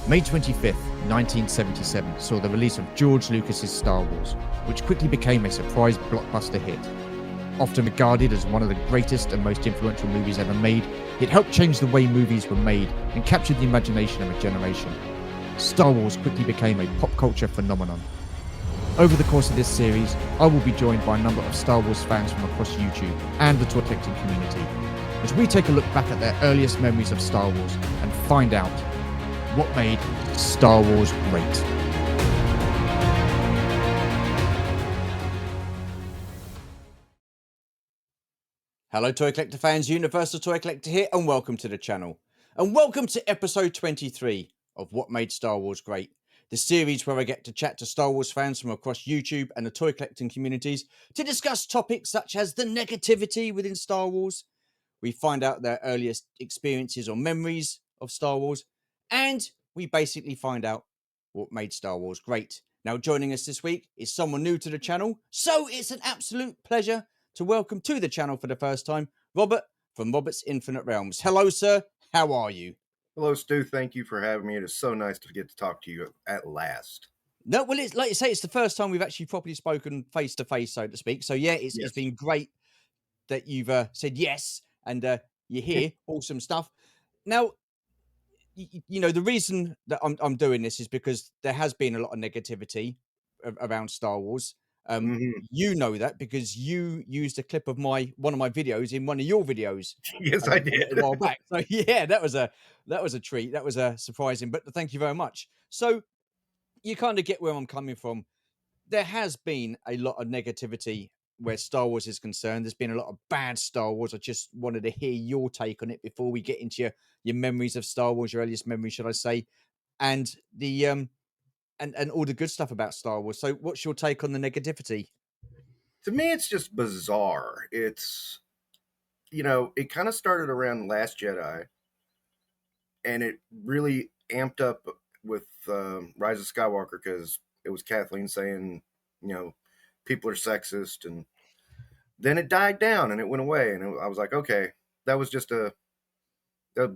May 25th, 1977 saw the release of George Lucas's Star Wars, which quickly became a surprise blockbuster hit. Often regarded as one of the greatest and most influential movies ever made, it helped change the way movies were made and captured the imagination of a generation. Star Wars quickly became a pop culture phenomenon. Over the course of this series, I will be joined by a number of Star Wars fans from across YouTube and the toy collecting community, as we take a look back at their earliest memories of Star Wars and find out what made Star Wars great. Hello Toy Collector fans, Universal Toy Collector here, and welcome to the channel. And welcome to episode 23 of What Made Star Wars Great, the series where I get to chat to Star Wars fans from across YouTube and the toy collecting communities to discuss topics such as the negativity within Star Wars. We find out their earliest experiences or memories of Star Wars, and we basically find out what made Star Wars great. Now, joining us this week is someone new to the channel, so it's an absolute pleasure to welcome to the channel for the first time, Robert from Robert's Infinite Realms. Hello, sir. How are you? Hello, Stu. Thank you for having me. It is so nice to get to talk to you at last. No, well, it's like you say, it's the first time we've actually properly spoken face to face, so to speak. So yeah, it's been great that you've said yes and you're here. Awesome stuff. Now, you know, the reason that I'm doing this is because there has been a lot of negativity around Star Wars. You know that because you used a clip of one of my videos in one of your videos. Yes, I did. A while back. So yeah, that was a treat. That was surprising. But thank you very much. So you kind of get where I'm coming from. There has been a lot of negativity where Star Wars is concerned. There's been a lot of bad Star Wars. I just wanted to hear your take on it before we get into your memories of Star Wars, your earliest memories, should I say, and the and all the good stuff about Star Wars. So what's your take on the negativity? To me, it's just bizarre. It's, it kind of started around Last Jedi, and it really amped up with Rise of Skywalker because it was Kathleen saying, people are sexist, and then it died down and it went away, and I was like, okay, that was just a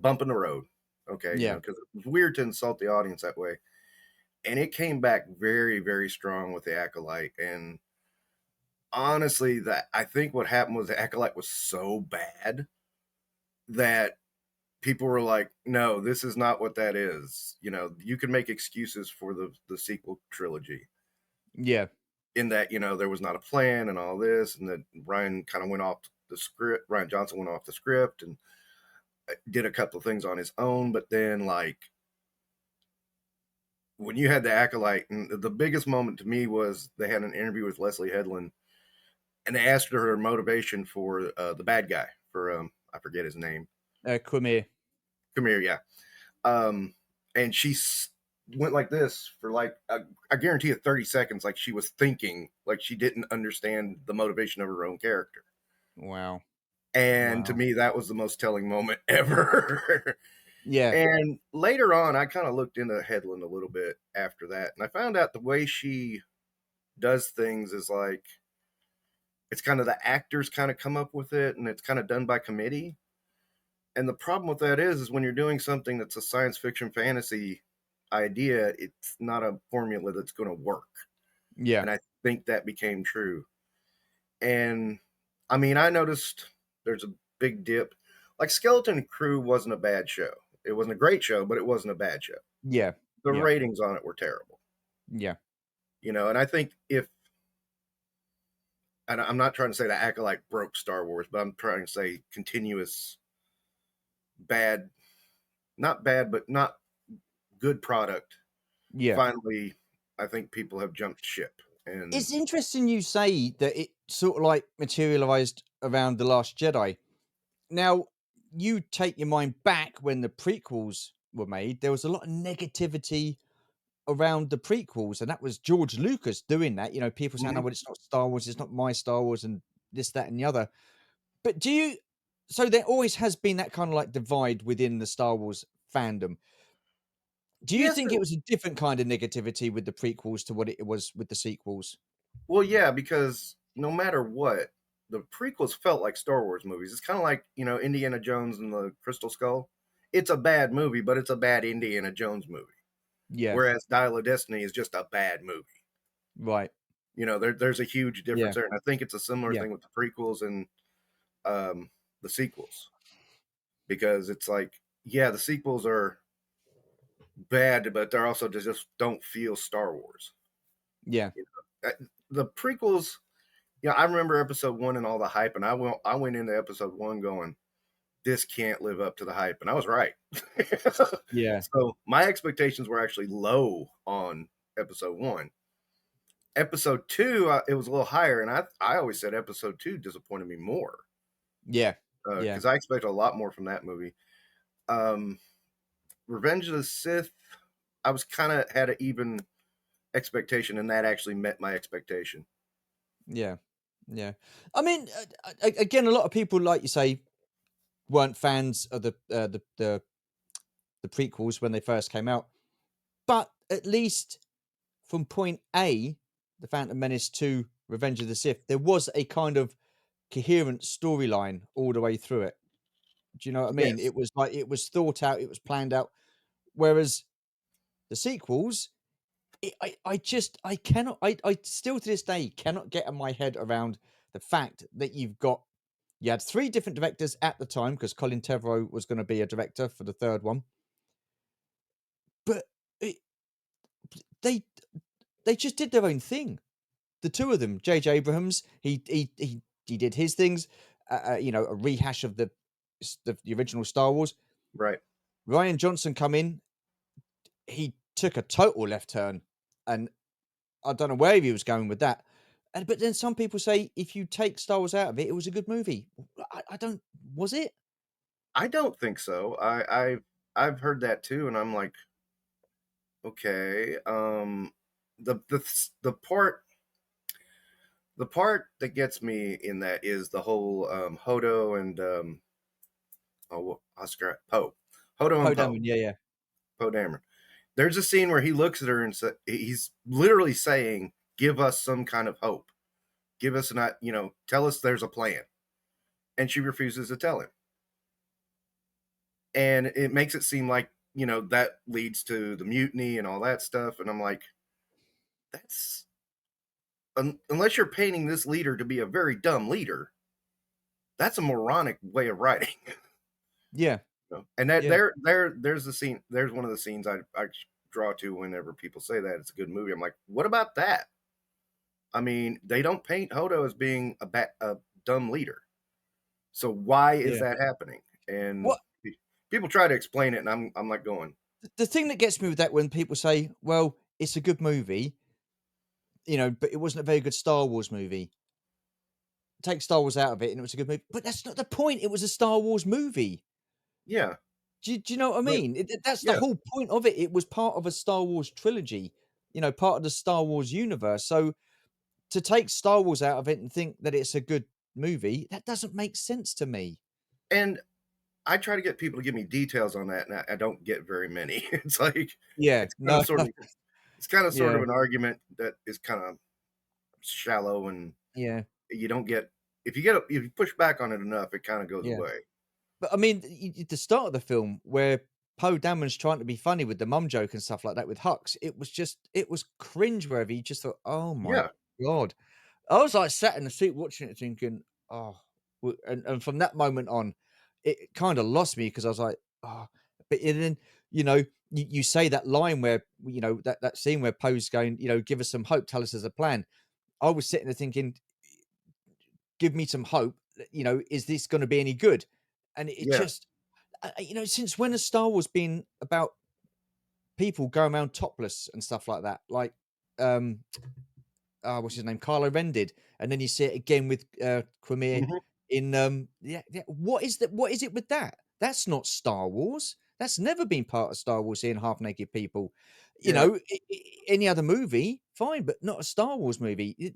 bump in the road. Okay, Yeah. because it was weird to insult the audience that way. And it came back very, very strong with the Acolyte. And honestly, I think what happened was the Acolyte was so bad that people were like, no, this is not what that is. You can make excuses for the sequel trilogy. Yeah. In that, there was not a plan and all this, and that Ryan kind of went off the script. Ryan Johnson went off the script and did a couple of things on his own. But then, like, when you had the Acolyte, and the biggest moment to me was they had an interview with Leslie Headland, and they asked her motivation for the bad guy, for I forget his name, Quimir, yeah. And she went like this for like I guarantee you 30 seconds, like she was thinking, like she didn't understand the motivation of her own character. Wow. And to me, that was the most telling moment ever. Yeah. And later on, I kind of looked into Headland a little bit after that, and I found out the way she does things is like, it's kind of the actors kind of come up with it, and it's kind of done by committee. And the problem with that is when you're doing something that's a science fiction fantasy idea, it's not a formula that's going to work. Yeah. And I think that became true. And I mean, I noticed there's a big dip. Like Skeleton Crew wasn't a bad show. It wasn't a great show, but it wasn't a bad show. Yeah. The ratings on it were terrible. Yeah. And I think and I'm not trying to say that Acolyte broke Star Wars, but I'm trying to say continuous bad, not bad, but not good product. Yeah. Finally, I think people have jumped ship. And it's interesting you say that it sort of like materialized around The Last Jedi. Now, you take your mind back when the prequels were made, there was a lot of negativity around the prequels, and that was George Lucas doing that. People saying, "Oh, well, it's not Star Wars, it's not my Star Wars," and this, that, and the other. But so there always has been that kind of like divide within the Star Wars fandom. Do you think it was a different kind of negativity with the prequels to what it was with the sequels? Well, yeah, because no matter what, the prequels felt like Star Wars movies. It's kind of like, Indiana Jones and the Crystal Skull. It's a bad movie, but it's a bad Indiana Jones movie. Yeah. whereas Dial of Destiny is just a bad movie. Right. There's a huge difference Yeah. there, and I think it's a similar Yeah. thing with the prequels and the sequels, because it's like, yeah, the sequels are bad, but they're also just don't feel Star Wars. Yeah. The prequels, I remember episode 1 and all the hype, and I went into episode 1 going, this can't live up to the hype, and I was right. Yeah. So my expectations were actually low on episode 1. Episode 2, it was a little higher, and I always said episode 2 disappointed me more, Yeah. Yeah. because I expected a lot more from that movie. Um, Revenge of the Sith, I was kind of had an even expectation, and that actually met my expectation. Yeah. Yeah. I mean, again, a lot of people, like you say, weren't fans of the prequels when they first came out, but at least from point A, the Phantom Menace to Revenge of the Sith, there was a kind of coherent storyline all the way through it. Do you know what I mean? Yes, It was like it was thought out, it was planned out. Whereas the sequels, I cannot, I still to this day cannot get in my head around the fact that you had three different directors at the time because Colin Trevorrow was going to be a director for the third one, but it, they they just did their own thing. The two of them, J.J. Abrams, he did his things, a rehash of the original Star Wars. right. Ryan Johnson come in, he took a total left turn, and I don't know where he was going with that. And but then some people say if you take Star Wars out of it, it was a good movie. I don't. Was it? I don't think so. I've heard that too, and I'm like, okay. The part that gets me in that is the whole Hodo and Oscar Poe, Hodo and Poe Poe, Dameron, yeah, yeah, Poe Dameron. There's a scene where he looks at her and he's literally saying, "Give us some kind of hope. Give us not, tell us there's a plan." And she refuses to tell him, and it makes it seem like that leads to the mutiny and all that stuff. And I'm like, that's unless you're painting this leader to be a very dumb leader, that's a moronic way of writing. yeah, And that yeah, there's the scene. There's one of the scenes I draw to whenever people say that it's a good movie. I'm like, what about that? I mean, they don't paint Hodo as being a dumb leader. So why is yeah. that happening? And What people try to explain it, and I'm like going, the thing that gets me with that when people say, "Well, it's a good movie," but it wasn't a very good Star Wars movie. Take Star Wars out of it, and it was a good movie. But that's not the point. It was a Star Wars movie. yeah, Do you know what I but mean? That's the yeah, whole point of it. It was part of a Star Wars trilogy, part of the Star Wars universe. So to take Star Wars out of it and think that it's a good movie, that doesn't make sense to me. and I try to get people to give me details on that, and I don't get very many. It's like Yeah, it's kind no, of sort of it's kind of sort yeah, of an argument that is kind of shallow, and yeah, you don't get if you push back on it enough, it kind of goes yeah. away. But I mean, the start of the film where Poe Dameron's trying to be funny with the mum joke and stuff like that with Hux, it was cringe wherever you just thought, oh my Yeah, god. I was like sat in the seat watching it thinking, oh, and from that moment on, it kind of lost me because I was like, oh, but then, you say that line where, that scene where Poe's going, give us some hope, tell us there's a plan. I was sitting there thinking, give me some hope, is this going to be any good? And it yeah. just, since when has Star Wars been about people going around topless and stuff like that? Like, um, what's his name? Kylo Ren did, and then you see it again with Quimir Mhm. in yeah. What is that? What is it with that? That's not Star Wars. That's never been part of Star Wars. Seeing half naked people, Yeah, any other movie, fine, but not a Star Wars movie.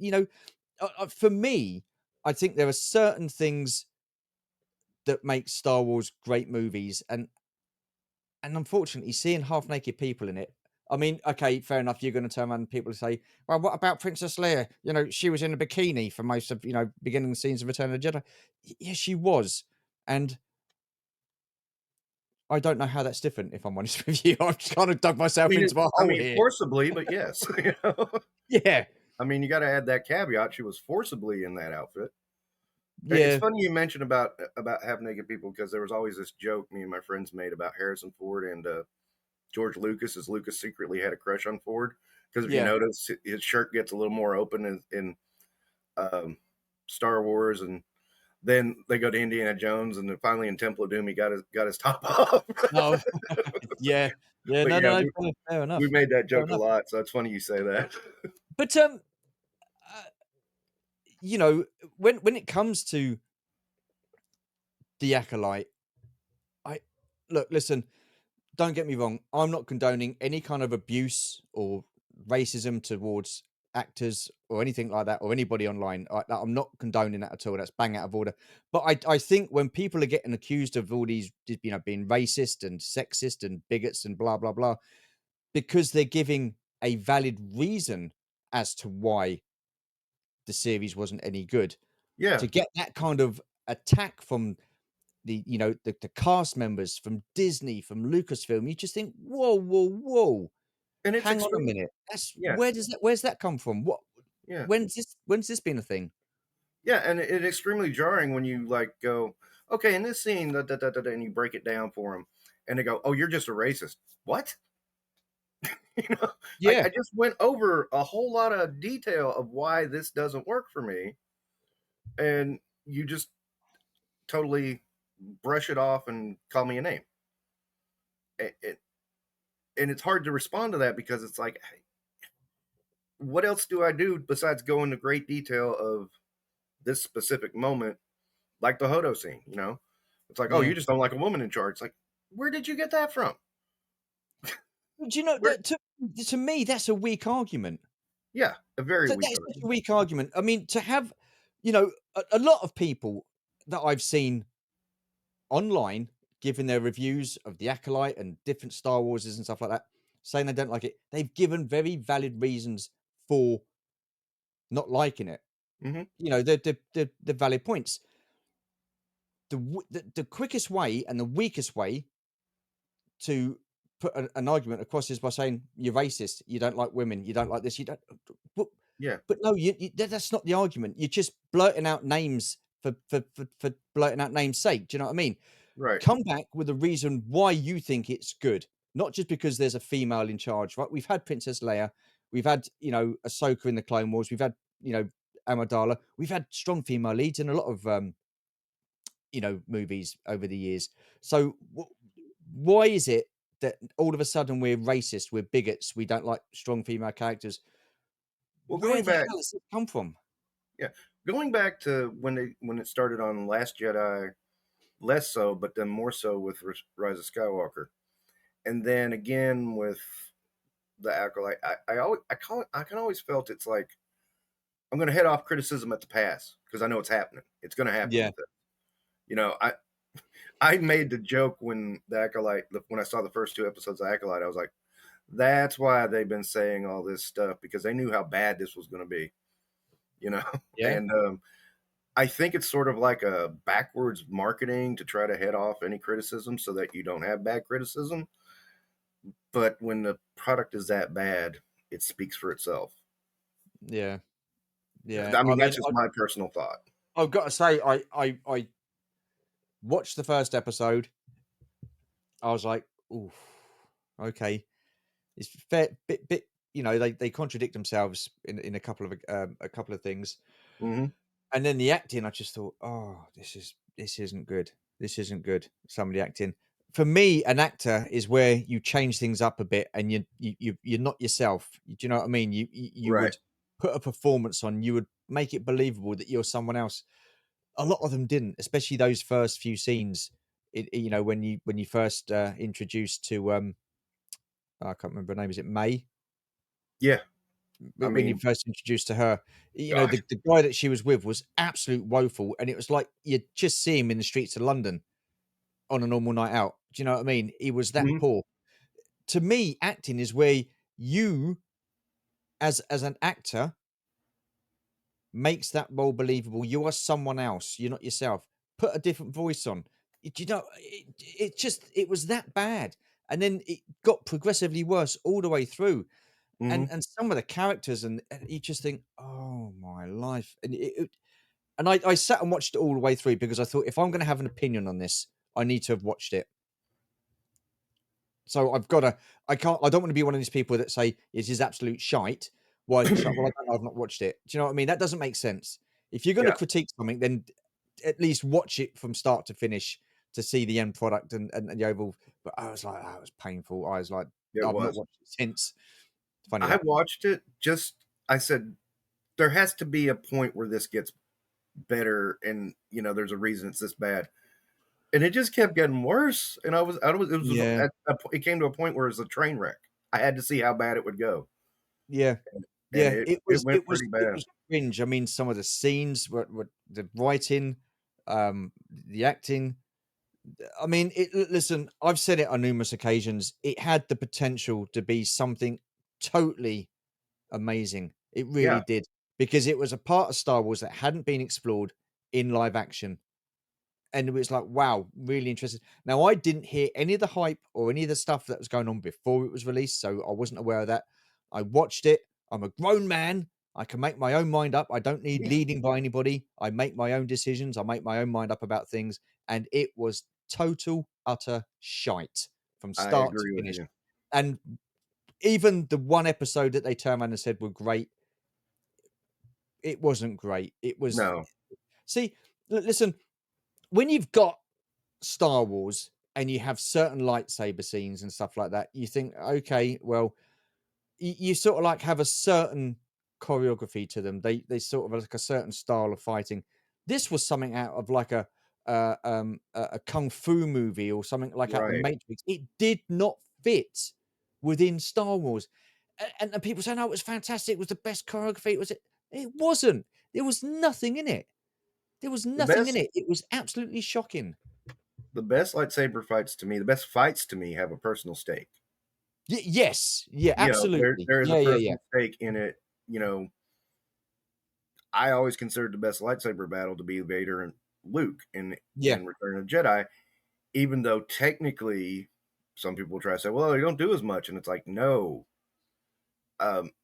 For me, I think there are certain things that make Star Wars great movies, and unfortunately, seeing half naked people in it. I mean, okay, fair enough. You're going to turn around and people say, "Well, what about Princess Leia? She was in a bikini for most of beginning scenes of Return of the Jedi." Yeah, she was, and I don't know how that's different, if I'm honest with you. I've just kind of dug I myself mean, into a hole here. forcibly, but yes, you know? Yeah, I mean, you gotta add that caveat, she was forcibly in that outfit. It's yeah, funny you mentioned about half naked people because there was always this joke me and my friends made about Harrison Ford and, George Lucas, as Lucas secretly had a crush on Ford. Because if you yeah. notice, his shirt gets a little more open um, Star Wars, and then they go to Indiana Jones, and then finally in Temple of Doom, he got his top off. No, yeah, yeah. But No, yeah, no, no. Fair we enough. made that Fair joke a enough. lot, so it's funny you say that. But uh, you know, when it comes to the acolyte, I look, listen. Don't get me wrong. I'm not condoning any kind of abuse or racism towards actors or anything like that, or anybody online. I'm not condoning that at all. That's bang out of order. But I think when people are getting accused of all these, being racist and sexist and bigots and blah blah blah, because they're giving a valid reason as to why the series wasn't any good, Yeah, to get that kind of attack from the cast members, from Disney, from Lucasfilm, you just think, whoa, whoa, whoa, and it's hang on a extreme. minute. That's Yeah, where's that come from? What yeah, when's this been a thing? yeah, and it's extremely jarring when you like go, okay, in this scene, da, da, da, da, da, and you break it down for them, and they go, "Oh, you're just a racist." What? You know, I Yeah. just went over a whole lot of detail of why this doesn't work for me, and you just totally brush it off and call me a name. It, and it's hard to respond to that because it's like, hey, what else do I do besides go into great detail of this specific moment, like the Hodo scene? You know, it's like, oh, Yeah. you just don't like a woman in charge. It's like, where did you get that from? Do you know Where? that to me that's a weak argument. Yeah, a very That weak is such a argument. weak argument. I mean, to have, a lot of people that I've seen online giving their reviews of the Acolyte and different Star Warses and stuff like that, saying they don't like it. They've given very valid reasons for not liking it. Hmm. The valid points. The quickest way and the weakest way to put an argument across is by saying you're racist, you don't like women, you don't like this, you don't. But, Yeah, but no, that's not the argument. You're just blurting out names for blurting out names' sake. Do you know what I mean? right. Come back with a reason why you think it's good, not just because there's a female in charge. Right? We've had Princess Leia, we've had Ahsoka in the Clone Wars, we've had you know Amidala, we've had strong female leads in a lot of movies over the years. So why is it that all of a sudden we're racist, we're bigots, we don't like strong female characters? Well, Where going the back, hell has it come from? yeah, going back to when it started on Last Jedi, less so, but then more so with Rise of Skywalker, and then again with the Acolyte. I can always felt it's like I'm going to head off criticism at the pass because I know it's happening. It's going to happen Yeah, with it. You know, I made the joke when the Acolyte when I saw the first two episodes of Acolyte, I was like, that's why they've been saying all this stuff because they knew how bad this was going to be. You know, yeah. and I think it's sort of like a backwards marketing to try to head off any criticism so that you don't have bad criticism. But when the product is that bad, it speaks for itself. Yeah, yeah. I I mean, mean, that's just my personal thought. I've got to say, I watched the first episode. I was like, "Ooh, okay." It's fair bit. They contradict themselves in a couple of things, Hmm. and then the acting. I just thought, "Oh, this isn't good. This isn't good." Some of the acting. For me, an actor is where you change things up a bit, and you're not yourself. Do you know what I mean? You Right. would put a performance on. You would make it believable that you're someone else. A lot of them didn't, especially those first few scenes. When you first introduced to I can't remember her name. Is it May? Yeah. I When you mean, first introduced to her, gosh. the guy that she was with was absolute woeful, and it was like you'd just see him in the streets of London on a normal night out. Do you know what I mean? He was that Mhm. poor. To me, acting is where you, as an actor, makes that role believable. You are someone else. You're not yourself. Put a different voice on. you know, it was that bad, and then it got progressively worse all the way through, Hmm. and some of the characters, and you just think, oh my life, and I sat and watched it all the way through because I thought if I'm going to have an opinion on this, I need to have watched it. So I've got to. I don't want to be one of these people that say it is absolute shite. Why is it shite? Well, I don't know, I've not watched it. Do you know what I mean? That doesn't make sense. If you're going to Yeah, critique something, then at least watch it from start to finish to see the end product and the overall. But I was like, that was painful. I was like, it I've not was. watched it since. Funny I that. watched it. I said there has to be a point where this gets better, and there's a reason it's this bad. And it just kept getting worse. And Yeah, it came to a point where it was a train wreck. I had to see how bad it would go, yeah, and yeah. it It it was, went it was, pretty it bad. was cringe. I mean, some of the scenes were the writing, the acting. I mean, listen, I've said it on numerous occasions. It had the potential to be something totally amazing. It really Yeah, did because it was a part of Star Wars that hadn't been explored in live action. And it was like, wow, really interesting. Now, I didn't hear any of the hype or any of the stuff that was going on before it was released, so I wasn't aware of that. I watched it. I'm a grown man. I can make my own mind up. I don't need yeah, leading by anybody. I make my own decisions. I make my own mind up about things. And it was total, utter shite from I start to agree with finish. you. And even the one episode that they turned around and said were great, it wasn't great. It was, No, see, listen, when you've got Star Wars and you have certain lightsaber scenes and stuff like that, you think, okay, well, you sort of like have a certain choreography to them. They sort of like a certain style of fighting. This was something out of like a kung fu movie or something like out the right. Matrix. It did not fit within Star Wars, and people say, "No, it was fantastic. It was the best choreography." It was. It wasn't. There was nothing in it. There was The nothing in best it. It was absolutely shocking. the best lightsaber fights to me, the best fights to me have a personal stake. Yes. Yeah. There Absolutely. there is a Yeah. Yeah. Yeah. personal stake in it. I always considered the best lightsaber battle to be Vader and Luke Yeah. in Return of the Jedi, even though technically some people try to say, well, they don't do as much. And it's like, no.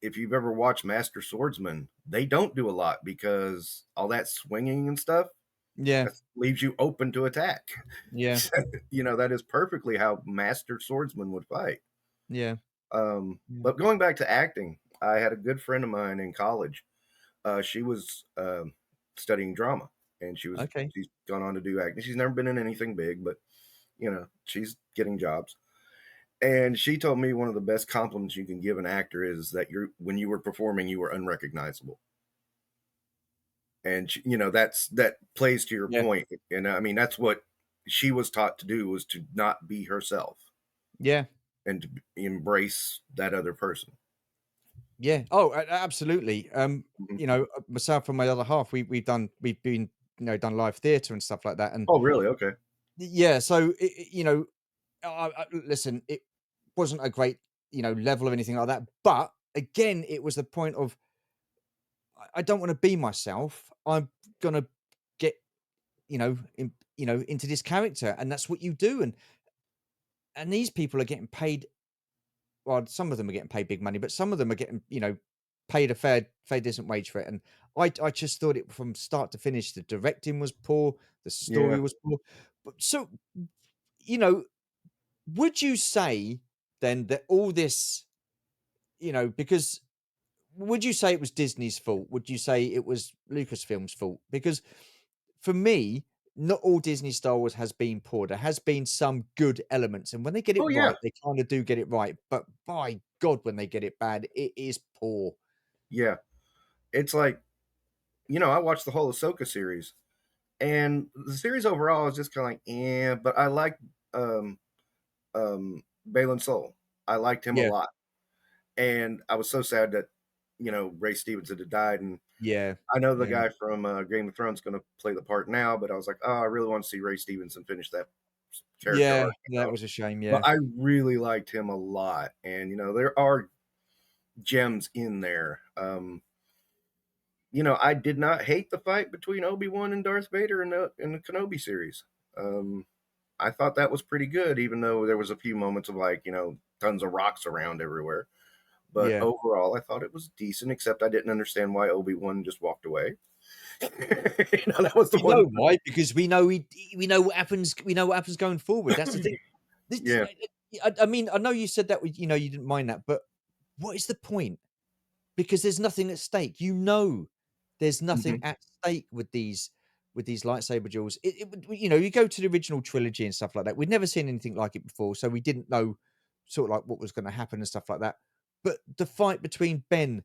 If you've ever watched Master Swordsman, they don't do a lot because all that swinging and stuff Yeah. that leaves you open to attack. Yeah. That is perfectly how Master Swordsman would fight. Yeah. Yeah. But going back to acting, I had a good friend of mine in college. She was studying drama, and Okay. she's gone on to do acting. She's never been in anything big, but she's getting jobs. And she told me one of the best compliments you can give an actor is that when you were performing, you were unrecognizable. And that plays to your Yeah. point. And I mean, that's what she was taught to do, was to not be herself Yeah. and to embrace that other person. Yeah. Oh, absolutely. Mhm. Myself and my other half, we've been done live theatre and stuff like that, and Oh, really? Okay. yeah. So listen, it wasn't a great level or anything like that, but again, it was the point of I don't want to be myself. I'm gonna get into this character, and that's what you do, and these people are getting paid. Well, some of them are getting paid big money, but some of them are getting, paid a fair decent wage for it. And I just thought it from start to finish, the directing was poor, the story Yeah. was poor. But so, you know, would you say then that all this, because would you say it was Disney's fault? Would you say it was Lucasfilm's fault? Because for me, not all Disney Star Wars has been poor. There has been some good elements, and when they get it Oh, yeah. right, they kind of do get it right. But by God, when they get it bad, it is poor. Yeah. It's like, I watched the whole Ahsoka series, and the series overall is just kind of like, yeah, but I like um, Balin Soul. I liked him a Yeah, lot. And I was so sad that, Ray Stevenson had died. And yeah, I know the yeah, guy from Game of Thrones is going to play the part now, but I was like, oh, I really want to see Ray Stevenson finish that character yeah. arc. That was a shame. But Yeah, I really liked him a lot. And, there are gems in there. I did not hate the fight between Obi-Wan and Darth Vader in the Kenobi series. Um, I thought that was pretty good, even though there was a few moments of like, tons of rocks around everywhere. But Yeah. overall, I thought it was decent, except I didn't understand why Obi-Wan just walked away. That was the We one. know why, because we know what happens. We know what happens going forward. That's the thing. Yeah. I mean, I know you said that you didn't mind that, but what is the point? Because there's nothing at stake. There's nothing Mhm. at stake with these lightsaber duels. You go to the original trilogy and stuff like that. We'd never seen anything like it before, so we didn't know sort of like what was going to happen and stuff like that. But the fight between Ben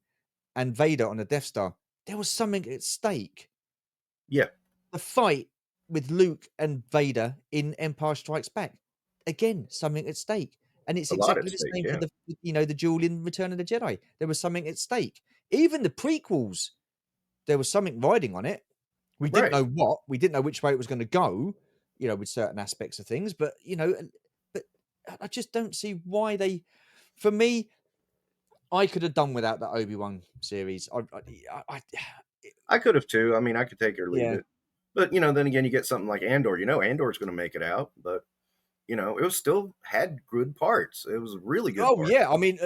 and Vader on the Death Star, there was something at stake. Yeah. The fight with Luke and Vader in Empire Strikes Back, again, something at stake. And it's A lot at exactly the stake. same for Yeah. the duel in Return of the Jedi. There was something at stake. Even the prequels, there was something riding on it. We didn't Right. know what. We didn't know which way it was going to go, with certain aspects of things. But I just don't see why they. For me, I could have done without that Obi-Wan series. I could have too. I mean, I could take it or leave Yeah. it. But, then again, you get something like Andor. Andor's going to make it out, but it was still had good parts. It was really good Oh parts. yeah. I mean,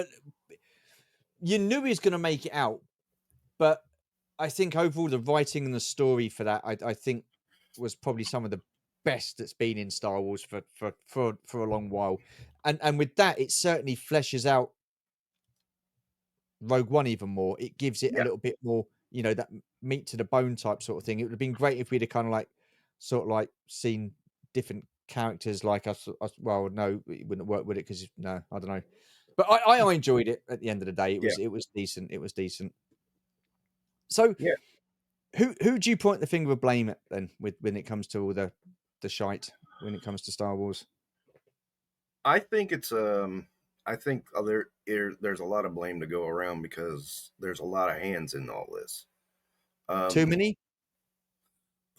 you knew he was going to make it out, but I think overall the writing and the story for that, I think, was probably some of the best that's been in Star Wars for a long while. And with that, it certainly fleshes out Rogue One even more. It gives it a Yeah. little bit more, that meat to the bone type sort of thing. It would have been great if we'd have kind of like sort of like seen different characters like us. Well, no, it wouldn't work with it because no, I don't know. But I enjoyed it at the end of the day. Yeah. It was decent. It was decent. So Yeah. who do you point the finger of blame at then with when it comes to all the shite when it comes to Star Wars? I think I think there's a lot of blame to go around because there's a lot of hands in all this. Too Um, many?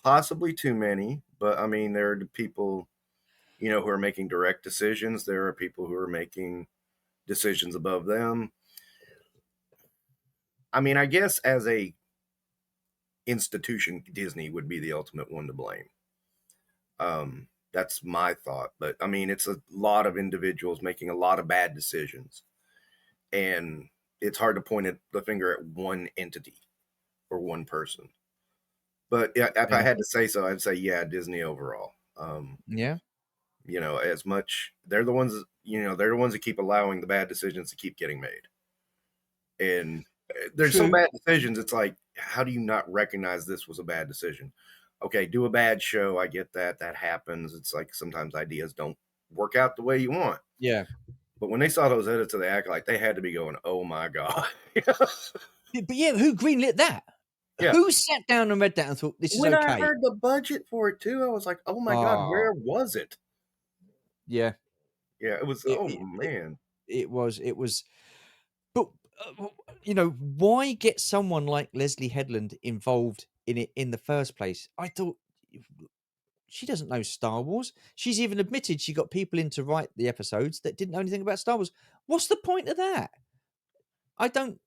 Possibly too many, but I mean, there are the people, who are making direct decisions. There are people who are making decisions above them. I mean, I guess as a institution, Disney would be the ultimate one to blame. That's my thought. But I mean, it's a lot of individuals making a lot of bad decisions, and it's hard to point the finger at one entity or one person. But yeah, if I Yeah. had to say so, I'd say yeah, Disney overall. Yeah. As much they're the ones, they're the ones that keep allowing the bad decisions to keep getting made. And there's some True. bad decisions. It's like, how do you not recognize this was a bad decision? Okay, do a bad show. I get that. That happens. It's like sometimes ideas don't work out the way you want. Yeah. But when they saw those edits of the act, like they had to be going, "Oh my god!" But yeah, who greenlit that? Yeah. Who sat down and read that and thought this is When I okay? heard the budget for it too, I was like, "Oh my god, Oh, where was it?" yeah. Yeah, it was. It Oh it it, man. it was. But why get someone like Leslie Headland involved in it in the first place? I thought she doesn't know Star Wars. She's even admitted she got people in to write the episodes that didn't know anything about Star Wars. What's the point of that? I don't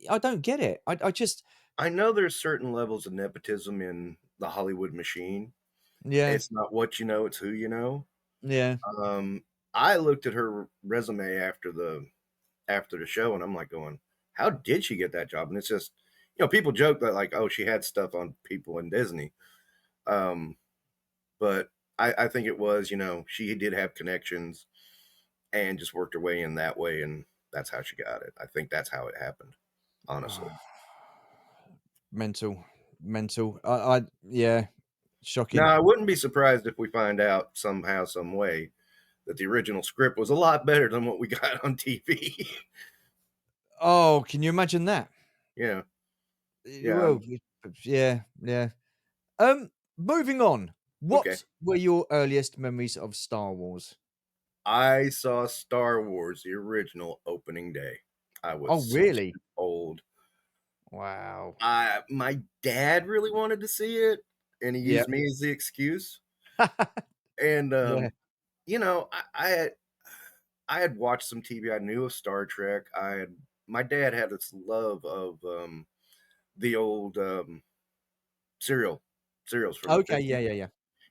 I don't get it. I just I know there's certain levels of nepotism in the Hollywood machine. yeah, It's not what you know, it's who you know. yeah. Um, I looked at her resume after the show, and I'm like going, "How did she get that job?" And it's just, people joke that like, "Oh, she had stuff on people in Disney," um, but I think it was, she did have connections and just worked her way in that way, and that's how she got it. I think that's how it happened, honestly. Mental, mental. I yeah, Now, shocking. I wouldn't be surprised if we find out somehow, some way that the original script was a lot better than what we got on TV. Oh, can you imagine that? Yeah, yeah. Well, yeah, yeah. Moving on. Okay. What were your earliest memories of Star Wars? I saw Star Wars, the original, opening day. I was Oh, 6 really? years old. Wow. My dad really wanted to see it, and he Yeah. used me as the excuse. And Yeah. I had watched some TV. I knew of Star Trek. My dad had this love of the old cereals from the Okay. 50s. Yeah. Yeah. Yeah.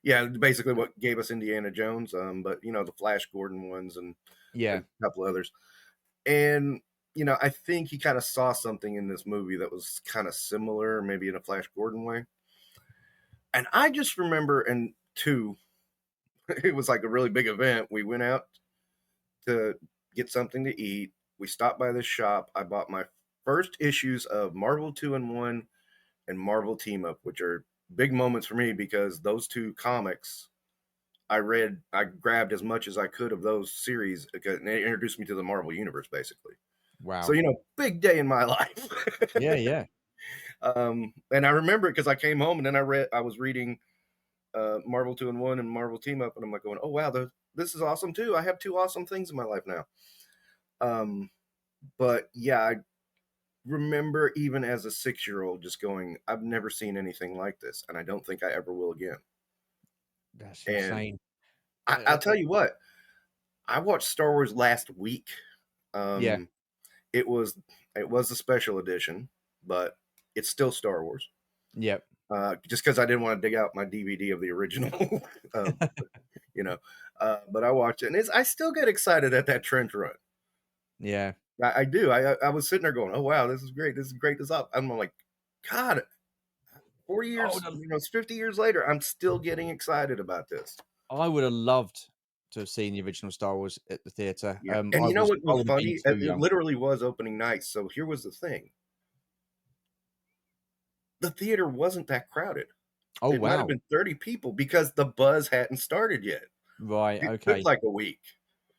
Yeah, basically what gave us Indiana Jones, but the Flash Gordon ones and Yeah. a couple others. And I think he kind of saw something in this movie that was kind of similar, maybe in a Flash Gordon way. And I just remember, and two, it was like a really big event. We went out to get something to eat. We stopped by this shop. I bought my first issues of Marvel 2-in-1 and Marvel Team Up, which are big moments for me because those two comics I grabbed as much as I could of those series because they introduced me to the Marvel universe basically. So, Wow. big day in my life. Yeah, yeah. And I remember it because I came home and then I was reading Marvel 2-in-1 and Marvel Team Up, and I'm like going, oh wow, this is awesome too. I have two awesome things in my life now. But yeah, I remember even as a 6-year-old just going, I've never seen anything like this, and I don't think I ever will again. That's And insane. I'll tell you what, I watched Star Wars last week. Yeah. It was a special edition, but it's still Star Wars. Yep. Just because I didn't want to dig out my DVD of the original, uh, you know. But I watched it, and I still get excited at that trench run. Yeah. I do. I was sitting there going, "Oh wow, this is great! This is great! This up." I'm like, God, 40 Oh, years, 50 years later, I'm still getting excited about this. I would have loved to have seen the original Star Wars at the theater. Yeah, and you know what I was would have been funny? too It young. literally was opening night. So here was the thing: the theater wasn't that crowded. Oh, It might have wow. been 30 people because the buzz hadn't started yet. Right. It took Okay. like a week.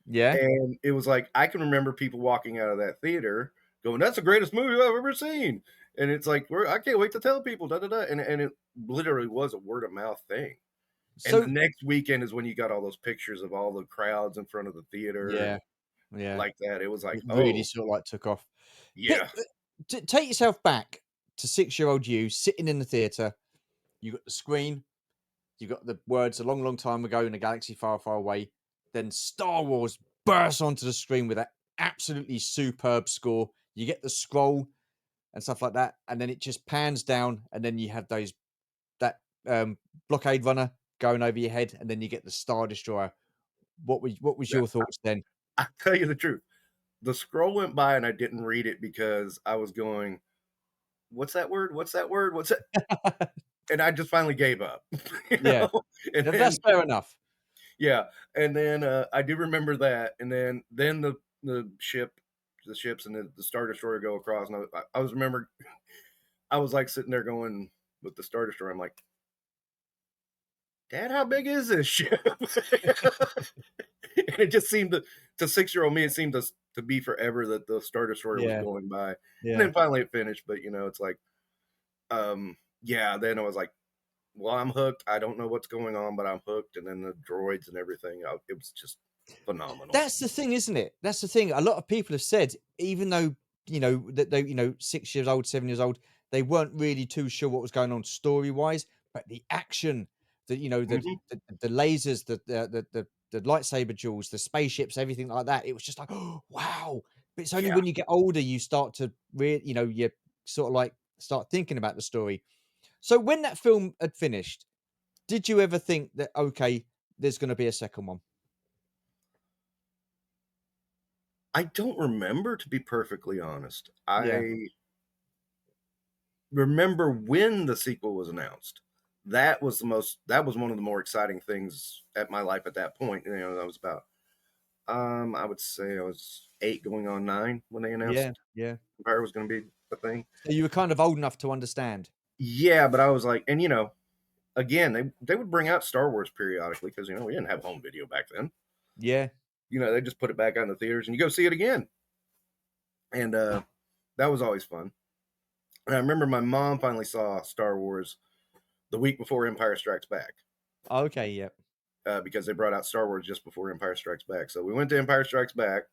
Yeah. And it was like, I can remember people walking out of that theater going, that's the greatest movie I've ever seen. And it's like, I can't wait to tell people, da da da. And it literally was a word of mouth thing. And the So, next weekend is when you got all those pictures of all the crowds in front of the theater yeah. and Yeah. like that. It was like, It really oh, sort of like took off. yeah. Take yourself back to 6-year-old you sitting in the theater. You got the screen. You got the words a long, long time ago in a galaxy far, far away. Then Star Wars bursts onto the screen with that absolutely superb score. You get the scroll and stuff like that, and then it just pans down, and then you have that blockade runner going over your head, and then you get the Star Destroyer. What was Yeah. your thoughts then? I tell you the truth. The scroll went by and I didn't read it because I was going, what's that word? What's that word? What's that? And I just finally gave up. you Yeah, know? And then that's fair enough. yeah, and then I do remember that, and then the ships and the Star Destroyer go across, and I was remember I was like sitting there going with the Star Destroyer. I'm like, Dad, how big is this ship? And it just seemed to 6-year-old me, it seemed to be forever that the Star Destroyer was Yeah, going by, and yeah. then finally it finished. But it's like, yeah. Then I was like, well, I'm hooked. I don't know what's going on, but I'm hooked. And then the droids and everything, it was just phenomenal. That's the thing, isn't it? That's the thing. A lot of people have said, even though that they 6 years old, 7 years old, they weren't really too sure what was going on story wise, but the action, the Mhm. the lasers, the lightsaber duels, the spaceships, everything like that. It was just like, oh, wow. But it's only Yeah. when you get older you start to really, you sort of like start thinking about the story. So when that film had finished, did you ever think that okay, there's going to be a second one? I don't remember, to be perfectly honest. Yeah, I remember when the sequel was announced. That was one of the more exciting things at my life at that point. That was about I would say I was 8 going on 9 when they yeah, announced yeah. Empire was gonna be the thing. So you were kind of old enough to understand. Yeah, but I was like, and again, they would bring out Star Wars periodically because we didn't have home video back then. Yeah. They just put it back on the theaters and you go see it again. And that was always fun. And I remember my mom finally saw Star Wars the week before Empire Strikes Back Okay, yep. because they brought out Star Wars just before Empire Strikes Back. So we went to Empire Strikes Back.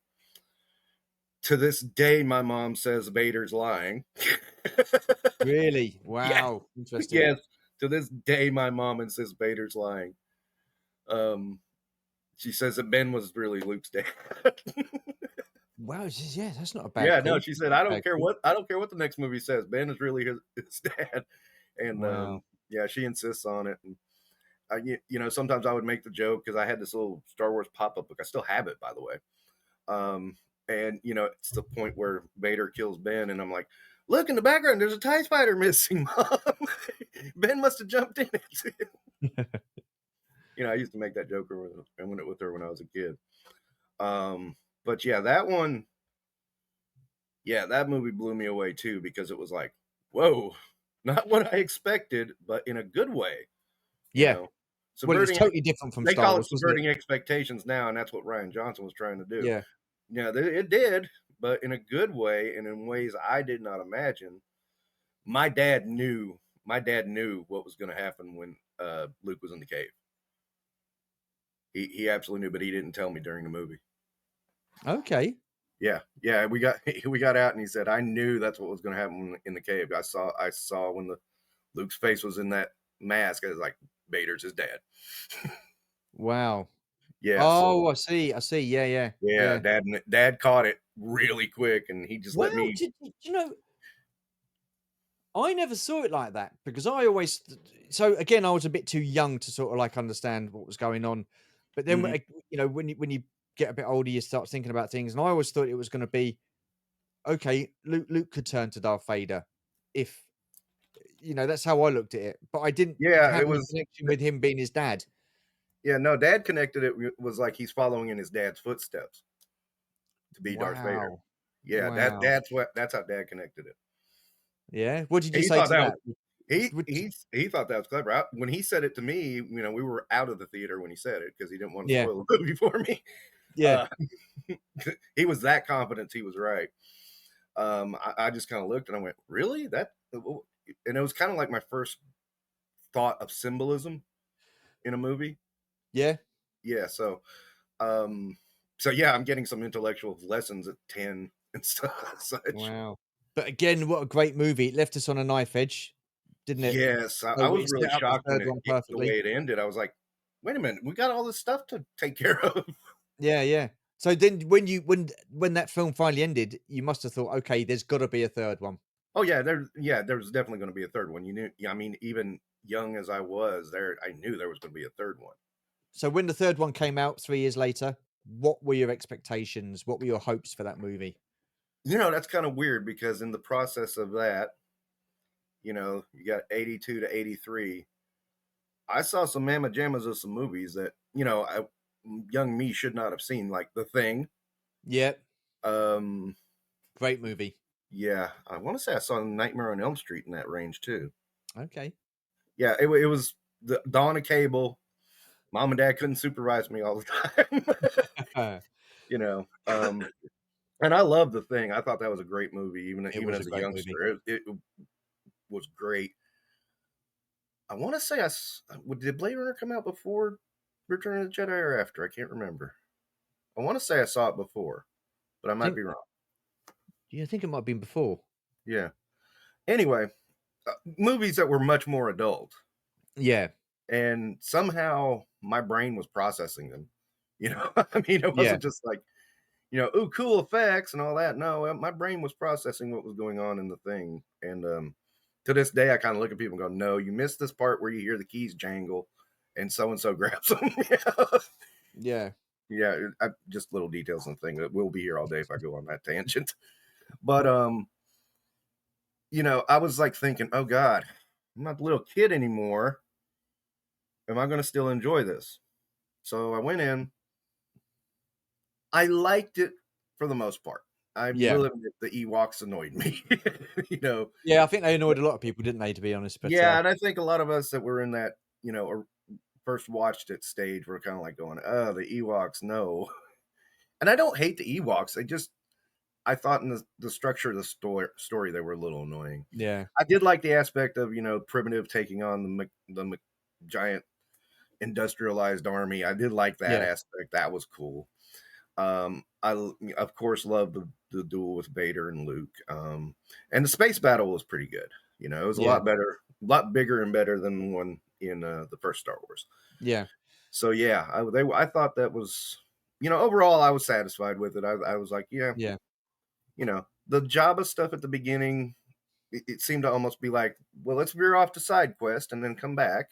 To this day, my mom says Vader's lying. Really? Yes, Wow. Interesting. yes. To this day, my mom insists Vader's lying. Um, she says that Ben was really Luke's dad. Wow, yeah, that's not a bad Yeah, no, call. she said, Not a bad call. I don't care what the next movie says. Ben is really his dad. And Wow. yeah, she insists on it. And Sometimes I would make the joke because I had this little Star Wars pop-up book. I still have it, by the way. And it's the point where Vader kills Ben, and I'm like, look in the background, there's a TIE fighter missing, Mom. Ben must have jumped in it. I used to make that joke with her when I was a kid. But yeah, that one, yeah, that movie blew me away too, because it was like, whoa, not what I expected, but in a good way. Yeah. Well, it's Subverting, totally different from they Star call it Wars, wasn't it? subverting expectations now, and that's what Ryan Johnson was trying to do. Yeah. Yeah, it did, but in a good way and in ways I did not imagine. My dad knew what was going to happen when Luke was in the cave. He absolutely knew, but he didn't tell me during the movie. Okay. Yeah. We got out, and he said, "I knew that's what was going to happen in the cave. I saw when Luke's face was in that mask. I was like, Vader's his dad." Wow. Yeah. Oh, So I see. Yeah. yeah, dad caught it really quick, and he just let Well, me. you know, I never saw it like that, because I always so again, I was a bit too young to sort of like understand what was going on. But then, Mhm. when you get a bit older, you start thinking about things, and I always thought it was going to be okay. Luke could turn to Darth Vader if that's how I looked at it. But I didn't Yeah, have it any was. connection with him being his dad. Yeah, no, Dad connected it. Was like he's following in his dad's footsteps to be Darth Vader. Wow. Yeah, Wow. that's how Dad connected it. Yeah. What did you He say thought to that was that? he Would he thought that was clever. When he said it to me, we were out of the theater when he said it because he didn't want to Yeah. spoil the movie for me. Yeah. Uh, he was that confident he was right. I just kind of looked and I went, "Really? That?" And it was kind of like my first thought of symbolism in a movie. Yeah. Yeah, um, so yeah, I'm getting some intellectual lessons at 10 and stuff. Such. Wow. But again, what a great movie. It left us on a knife edge, didn't it? Yes, I So was it really set up the shocked when third one the perfectly. way it ended. I was like, "Wait a minute, we got all this stuff to take care of." Yeah. So then when that film finally ended, you must have thought, "Okay, there's gotta be a third one." Oh there was definitely going to be a third one. You knew, yeah, I mean, even young as I was, I knew there was going to be a third one. So when the third one came out 3 years later, what were your expectations? What were your hopes for that movie? That's kind of weird because in the process of that, you got 82 to 83. I saw some mamma jammas of some movies that young me should not have seen, like The Thing. Yep. Um, Great movie. yeah, I want to say I saw Nightmare on Elm Street in that range too. Okay. Yeah, it was the dawn of cable. Mom and Dad couldn't supervise me all the time. you know, um, and I love The Thing. I thought that was a great movie, It even was a as a great movie. youngster. It was great. I want to say did Blade Runner come out before Return of the Jedi or after? I can't remember. I want to say I saw it before, but I I might think be wrong. yeah, I think it might have been before. Yeah. Anyway, movies that were much more adult, Yeah. and somehow my brain was processing them. I mean, it Yeah. wasn't just like, ooh, cool effects and all that. No, my brain was processing what was going on in the thing. And to this day, I kind of look at people and go, no, you missed this part where you hear the keys jangle and so grabs them. Yeah. Yeah, just little details and thing that we'll be here all day if I go on that tangent. But I was like thinking, oh God, I'm not a little kid anymore. Am I going to still enjoy this? So I went in. I liked it for the most part. I Yeah. will admit the Ewoks annoyed me. you know, Yeah, I think they annoyed a lot of people, didn't they, to be honest? But, yeah, and I think a lot of us that were in that, first watched it stage were kind of like going, "Oh, the Ewoks, no." And I don't hate the Ewoks. I thought in the structure of the story they were a little annoying. yeah. I did like the aspect of Primitive taking on the giant industrialized army. I did like that Yeah. aspect. That was cool. I of course love the duel with Vader and Luke. And the space battle was pretty good. It was a Yeah. lot better, a lot bigger and better than the one in the first Star Wars. Yeah. So yeah, I thought that was, overall I was satisfied with it. I was like, yeah, Yeah. the Jabba stuff at the beginning, it seemed to almost be like, well, let's veer off to side quest and then come back.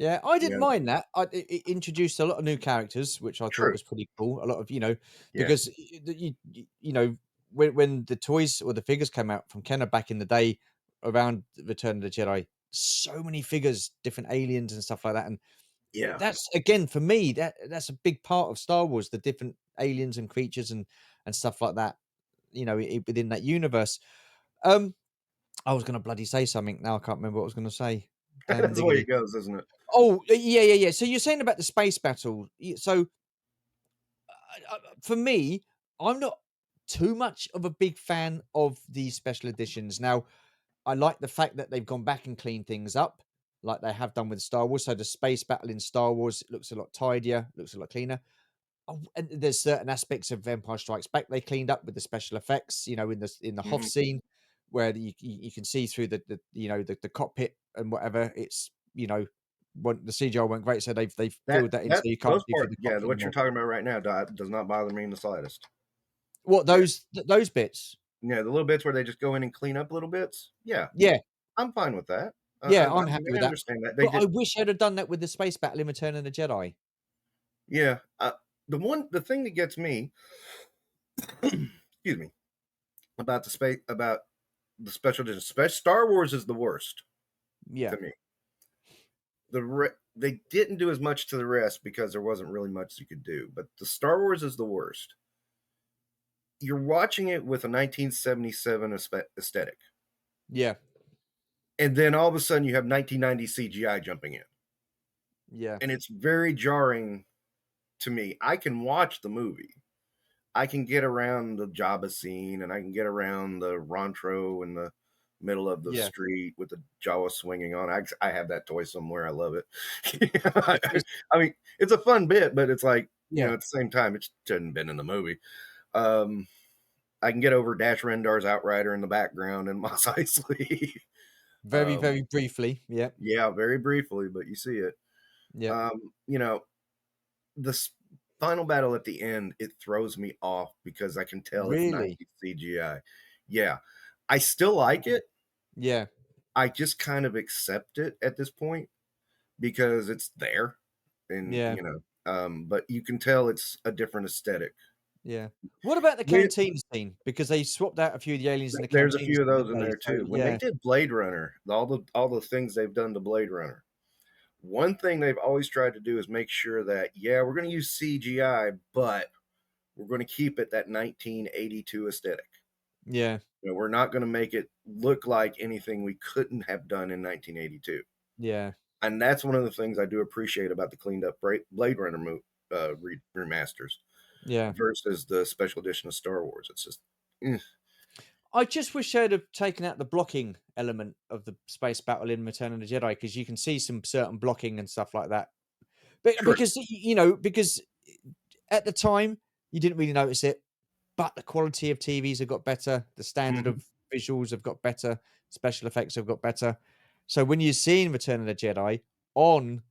Yeah, I You didn't know, mind that. It introduced a lot of new characters, which I thought true. was pretty cool. A lot of Yeah, because when the toys or the figures came out from Kenner back in the day around Return of the Jedi, so many figures, different aliens and stuff like that, and yeah. that's again for me that's a big part of Star Wars, the different aliens and creatures and stuff like that. Within that universe. Um, I was going to bloody say something. Now I can't remember what I was going to say. Damn That's the way diggity. it goes, isn't it? Oh, yeah. So you're saying about the space battle. So for me, I'm not too much of a big fan of these special editions. Now, I like the fact that they've gone back and cleaned things up, like they have done with Star Wars. So the space battle in Star Wars looks a lot tidier, looks a lot cleaner. Oh, and there's certain aspects of Empire Strikes Back they cleaned up with the special effects. In the Hoth Mhm. scene where you can see through the cockpit and whatever. The CGI weren't great, so they've filled that in so you can't Those see through parts, the yeah, cockpit what you're anymore. talking about right now does not bother me in the slightest. What Yeah, those bits? yeah, the little bits where they just go in and clean up little bits. Yeah, Yeah, I'm fine with that. yeah, I'm happy with I that. understand that they But I did. wish I'd have done that with the space battle in Return of the Jedi. Yeah, the thing that gets me, excuse me, about the special edition, Star Wars is the worst Yeah, to me. They didn't do as much to the rest because there wasn't really much you could do. But the Star Wars is the worst. You're watching it with a 1977 aesthetic, yeah, and then all of a sudden you have 1990 CGI jumping in, yeah, and it's very jarring to me. I can watch the movie. I can get around the Jabba scene, and I can get around the Rontro in the middle of the yeah. street with the Jawa swinging on. I have that toy somewhere. I love it. It's I mean, it's a fun bit, but it's like, yeah, at the same time, it shouldn't have been in the movie. Um, I can get over Dash Rendar's Outrider in the background in Mos Eisley. very um, very briefly. Yeah, yeah, very briefly, but you see it. yeah. Um, you know, the final battle at the end, it throws me off because I can tell it's Really? 90s CGI. Yeah. I still like it. Yeah, I just kind of accept it at this point because it's there. And, yeah. but you can tell it's a different aesthetic. Yeah. What about the When, canteen scene? Because they swapped out a few of the aliens in the there's a canteen few of scene, those didn't in they? there So too. When they yeah, did Blade Runner, all the things they've done to Blade Runner, one thing they've always tried to do is make sure that, yeah, we're going to use CGI, but we're going to keep it that 1982 aesthetic. yeah, We're not going to make it look like anything we couldn't have done in 1982. yeah, And that's one of the things I do appreciate about the cleaned up Blade Runner remasters yeah. versus the special edition of Star Wars. It's just, eh, I just wish they'd have taken out the blocking element of the space battle in Return of the Jedi because you can see some certain blocking and stuff like that. But true. because at the time you didn't really notice it, but the quality of TVs have got better, the standard Mhm. of visuals have got better, special effects have got better. So when you're seeing Return of the Jedi on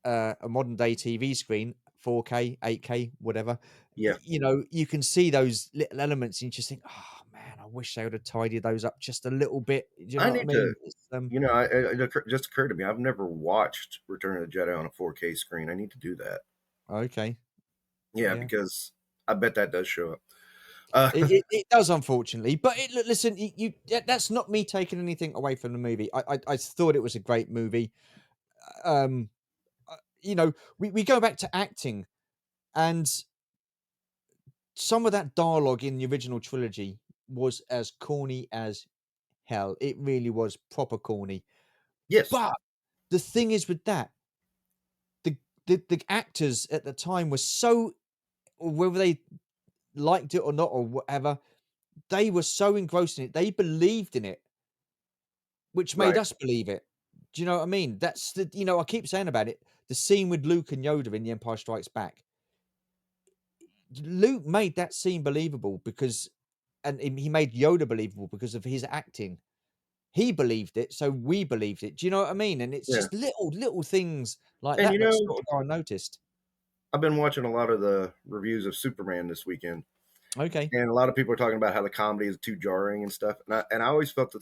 a modern day TV screen, 4K, 8K, whatever, Yeah. you can see those little elements and you just think, oh man, I wish they would have tidied those up just a little bit. Do you I know what I need to, mean? it just occurred to me, I've never watched Return of the Jedi on a 4K screen. I need to do that. Okay. Yeah, Yeah. because I bet that does show up. Uh, It does, unfortunately, but listen, that's not me taking anything away from the movie. I thought it was a great movie. Um, we go back to acting, and some of that dialogue in the original trilogy was as corny as hell. It really was proper corny. yes, But the thing is with that, the the actors at the time were so, whether they liked it or not or whatever, they were so engrossed in it. They believed in it, which made right. us believe it. Do you know what I mean? That's I keep saying about it. The scene with Luke and Yoda in The Empire Strikes Back. Luke made that scene believable because, and he made Yoda believable because of his acting. He believed it, so we believed it. Do you know what I mean? And it's Yeah. just little things like And, that that sort of go unnoticed. I've been watching a lot of the reviews of Superman this weekend. Okay. And a lot of people are talking about how the comedy is too jarring and stuff. And I always felt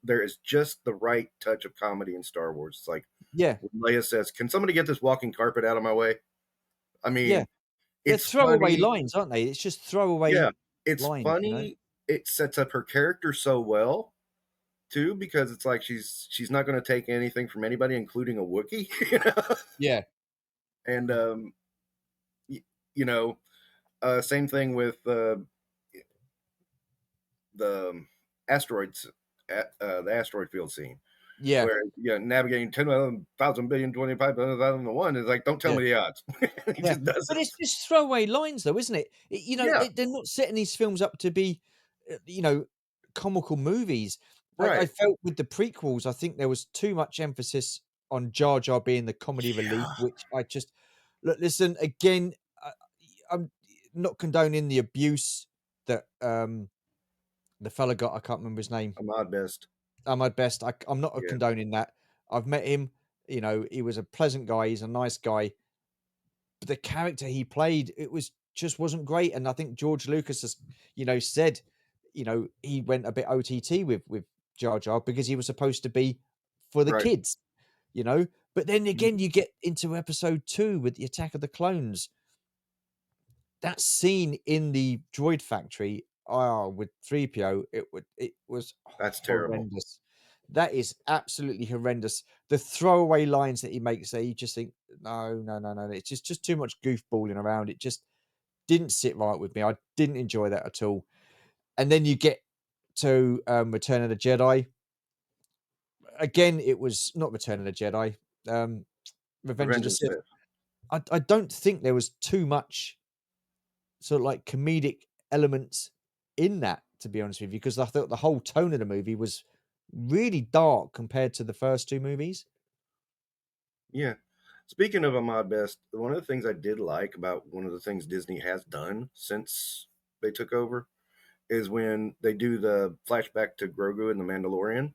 there is just the right touch of comedy in Star Wars. It's like Yeah, when Leia says, "Can somebody get this walking carpet out of my way?" I yeah. mean, They're it's throwaway funny. lines, aren't they? It's just throwaway Yeah, it's lines, you know? funny. It sets up her character so well too, because it's like she's not going to take anything from anybody, including a Wookiee. Yeah, And y- you know, same thing with the asteroids, the asteroid field scene, yeah, where navigating 10,000 billion 25,001 is like, don't tell yeah. me the odds. He Yeah, just does but it. it's just throwaway lines though, isn't it? Yeah, They're not setting these films up to be, comical movies. I right. felt with the prequels, I think there was too much emphasis on Jar Jar being the comedy relief, Yeah, which I just look, listen, again, I'm not condoning the abuse that, the fella got, I can't remember his name. Ahmad Best. Ahmad Best, I'm not Yeah, condoning that. I've met him, he was a pleasant guy, he's a nice guy. But the character he played, it was just wasn't great. And I think George Lucas has, said, he went a bit OTT with Jar Jar because he was supposed to be for the right. kids, you know. But then Mhm. again, you get into episode 2 with the Attack of the Clones. That scene in the droid factory, with 3PO, it was That's terrible. horrendous. That is absolutely horrendous. The throwaway lines that he makes there, you just think, no, no, no, no. It's just too much goofballing around. It just didn't sit right with me. I didn't enjoy that at all. And then you get to Return of the Jedi. Again, it was not Return of the Jedi. Um, Revenge of Revenge the of the Sith. Sith. I don't think there was too much sort of like comedic elements in that, to be honest with you, because I thought the whole tone of the movie was really dark compared to the first 2 movies. Yeah. Speaking of Ahmad Best, one of the things I did like about one of the things Disney has done since they took over is when they do the flashback to Grogu and the Mandalorian.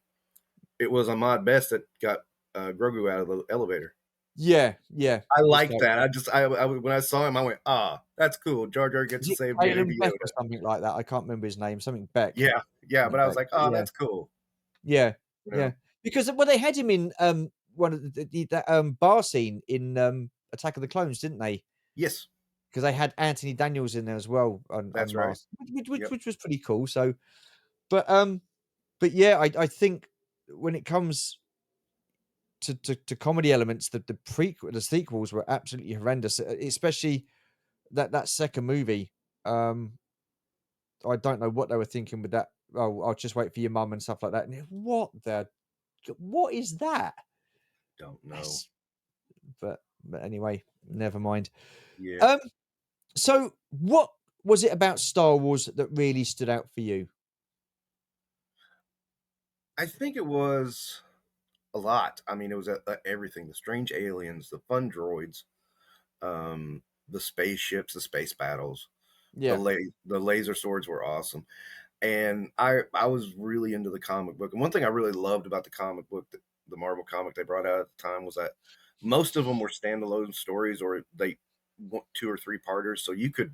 It was Ahmad Best that got Grogu out of the elevator. Yeah, yeah. I His like that. character. When I saw him, I went, ah, that's cool. Jar Jar gets Is to it save Caitlin Baby Beck or Yoda. something like that? I can't remember his name. Something Beck. Yeah, yeah. But Something I was Beck. like, But oh, yeah, that's cool. yeah, You yeah. know, Because they had him in one of that bar scene in Attack of the Clones, didn't they? yes, Because they had Anthony Daniels in there as well, that's right. unmasked, which, which, Yep. which was pretty cool. So, but um, but yeah, I think when it comes to comedy elements, the sequels were absolutely horrendous, especially that second movie. Um, I don't know what they were thinking with that. Oh, I'll just wait for your mum and stuff like that. And what is that? Don't know. That's but anyway, never mind. Yeah. Um, so what was it about Star Wars that really stood out for you? I think it was a lot. I mean, it was everything: the strange aliens, the fun droids, the spaceships, the space battles, Yeah, the laser swords were awesome. And I was really into the comic book. And one thing I really loved about the comic book, the Marvel comic they brought out at the time, was that most of them were standalone stories, or they want 2 or 3 parters, so you could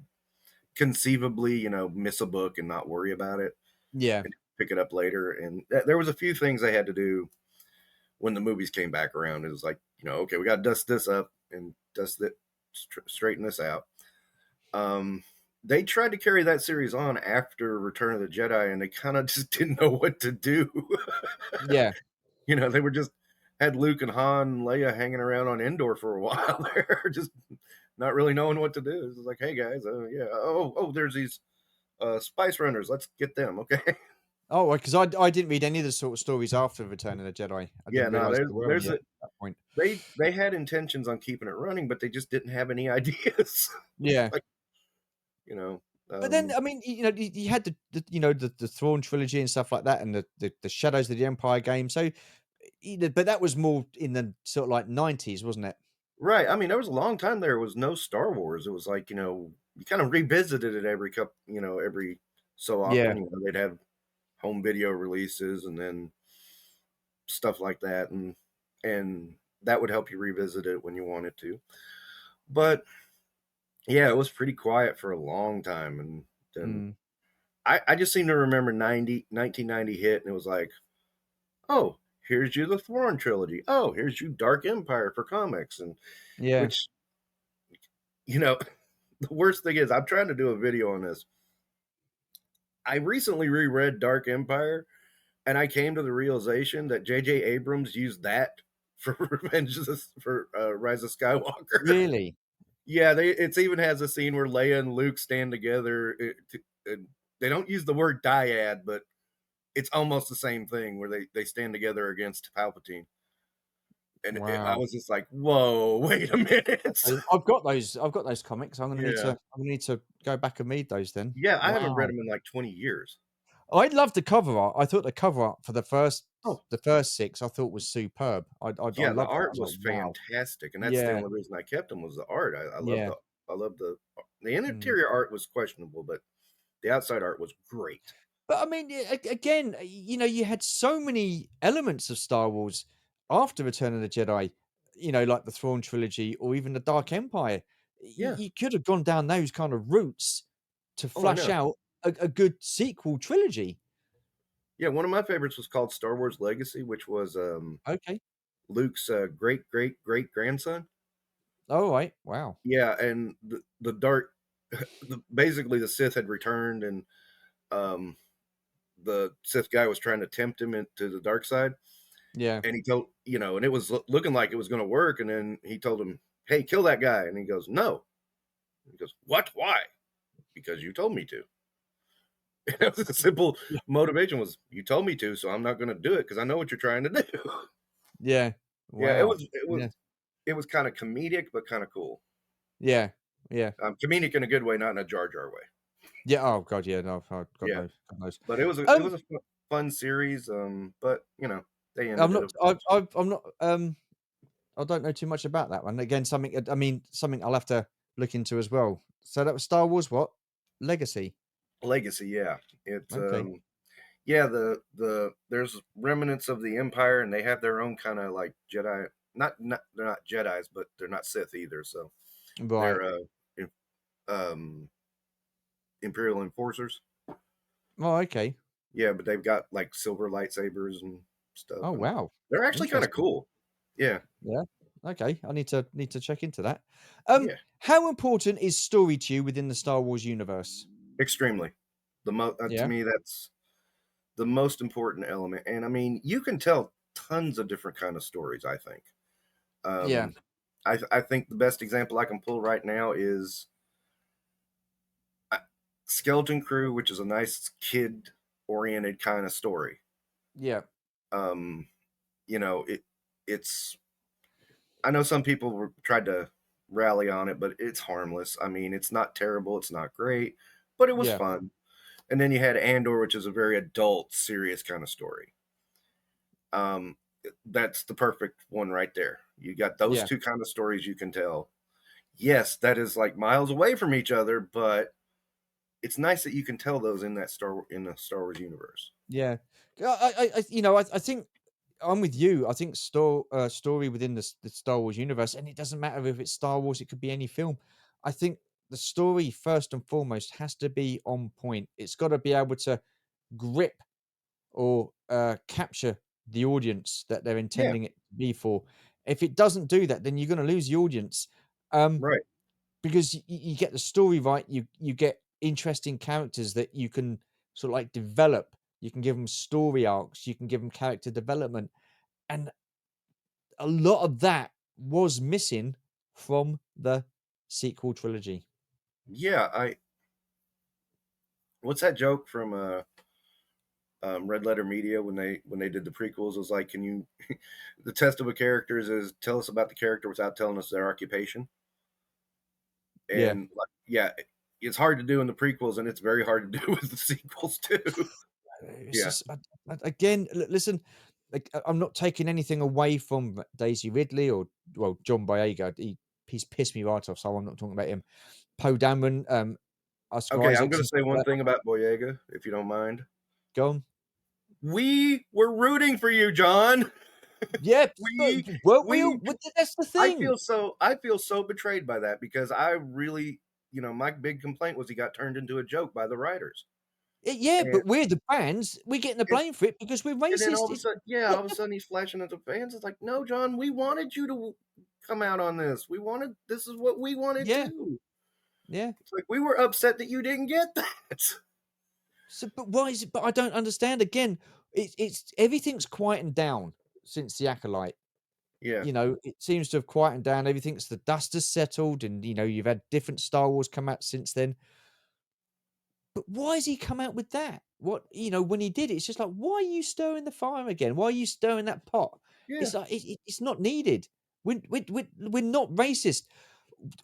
conceivably, miss a book and not worry about it yeah, and pick it up later. And there was a few things they had to do when the movies came back around. It was like, okay, we got to dust this up and dust it, straighten this out. Um, they tried to carry that series on after Return of the Jedi, and they kind of just didn't know what to do. yeah. They were just had Luke and Han and Leia hanging around on Endor for a while. They're just not really knowing what to do. It's like, hey guys, yeah, there's these spice runners. Let's get them. Okay, Oh, because I didn't read any of the sort of stories after Return of the Jedi. I yeah, didn't no, realize there were any at that point. they had intentions on keeping it running, but they just didn't have any ideas. Yeah. Like, you know, But then, um, I mean, you had the Thrawn trilogy and stuff like that, and the Shadows of the Empire game. So, but that was more in the sort of like 90s, wasn't it? right. I mean, there was a long time there was no Star Wars. It was like, you kind of revisited it every so Yeah, often. They'd have home video releases and then stuff like that, and that would help you revisit it when you wanted to. But yeah, it was pretty quiet for a long time, and then mm, I just seem to remember 1990 hit, and it was like, Oh, here's you the Thrawn trilogy. Oh, here's you Dark Empire for comics, and Yeah. which you know, the worst thing is I'm trying to do a video on this. I recently reread Dark Empire, and I came to the realization that J.J. Abrams used that for Rise of Skywalker. Really? Yeah, it's even has a scene where Leia and Luke stand together. And they don't use the word dyad, but it's almost the same thing where they stand together against Palpatine. And I Wow. was just like, "Whoa, wait a minute!" Okay. I've got those comics. Yeah, I'm gonna need to go back and read those then. yeah. I haven't read Wow. them in like 20 years. I love the cover art. I thought the cover art for Oh, the first 6 I thought was superb. I yeah. The loved that. I art was was like, "Wow." fantastic, and that's the Yeah, only reason I kept them was the art. yeah. I love the Mm. interior art was questionable, but the outside art was great. But I mean, again, you had so many elements of Star Wars after Return of the Jedi, like the Thrawn trilogy or even the Dark Empire. Yeah. You could have gone down those kind of routes to Oh, I flash know. out a good sequel trilogy. Yeah, one of my favorites was called Star Wars Legacy, which was Okay. Luke's great great great grandson. All right. Wow. Yeah, and the dark, basically the Sith had returned, and um, the Sith guy was trying to tempt him into the dark side, Yeah. and he told and it was looking like it was going to work, and then he told him, "Hey, kill that guy," and he goes, "No." He goes, "What? Why?" "Because you told me to." It was a simple Yeah. motivation was, "You told me to, so I'm not going to do it because I know what you're trying to do." Yeah. Yeah, Wow. Yeah. it was kind of comedic, but kind of cool. Yeah. Yeah. Comedic in a good way, not in a Jar Jar way. Yeah. Oh God. Yeah. No. Oh, God Yeah, knows. God knows. but it Um, was a fun series. But they I'm ended it, not. of course. I'm not. I don't know too much about that one. Again, something. I mean, something I'll have to look into as well. So that was Star Wars. What? Legacy. Legacy, yeah, it's Okay. yeah, the there's remnants of the Empire, and they have their own kind of like Jedi. Not they're not Jedi's, but they're not Sith either. So they're Right. um Imperial enforcers. Oh, okay. Yeah, but they've got like silver lightsabers and stuff, Oh, and wow. they're actually kind of Interesting. cool. Yeah, Yeah. Okay. I need to check into that. yeah, How important is story to you within the Star Wars universe? extremely. To Yeah. me, that's the most important element. And I mean, you can tell tons of different kind of stories. I think. Yeah. Um, I think the best example I can pull right now is uh, Skeleton Crew, which is a nice kid oriented kind of story. Yeah. Um, it's I know some people tried to rally on it, but it's harmless. I mean, it's not terrible, it's not great, but it was Yeah. fun. And then you had Andor, which is a very adult, serious kind of story. Um, that's the perfect one right there. You got those Yeah. two kind of stories you can tell. Yes, that is like miles away from each other, but it's nice that you can tell those in the Star Wars universe. Yeah. I think I'm with you. I think story within the Star Wars universe, and it doesn't matter if it's Star Wars; it could be any film. I think the story first and foremost has to be on point. It's got to be able to grip or capture the audience that they're Yeah, intending it to be for. If it doesn't do that, then you're going to lose the audience. Um, right. because you get the story right, you get interesting characters that you can sort of like develop. You can give them story arcs. You can give them character development, and a lot of that was missing from the sequel trilogy. Yeah, I what's that joke from Red Letter Media when they did the prequels? It was like, can you the test of a character is tell us about the character without telling us their occupation. Yeah, And like, yeah, it's hard to do in the prequels, and it's very hard to do with the sequels too. it's Yeah. just again. Listen, like, I'm not taking anything away from Daisy Ridley or well John Boyega. He's pissed me right off, so I'm not talking about him. Poe Dameron, Oscar Okay, I'm Isaacs, going to and say stuff one like thing about Boyega, if you don't mind. that. Go on. We were rooting for you, John. Yeah, but We weren't we all? we That's the thing. I feel so betrayed by that because I really, my big complaint was he got turned into a joke by the writers. Yeah, And, but we're the fans. We're getting the and blame for it because we're and then all racist. of a sudden, yeah, all of a sudden he's flashing at the fans. It's like, no, John, we wanted you to come out on this. This is what we wanted Yeah, too. yeah. It's like we were upset that you didn't get that. So, but why is it? But I don't understand. Again, it's everything's quietened down since the Acolyte. Yeah, You know, it seems to have quietened down. Everything's the dust has settled, and you've had different Star Wars come out since then. But why has he come out with that? What when he did it, it's just like, why are you stirring the fire again? Why are you stirring that pot? yeah, It's like it's not needed. We're not racist.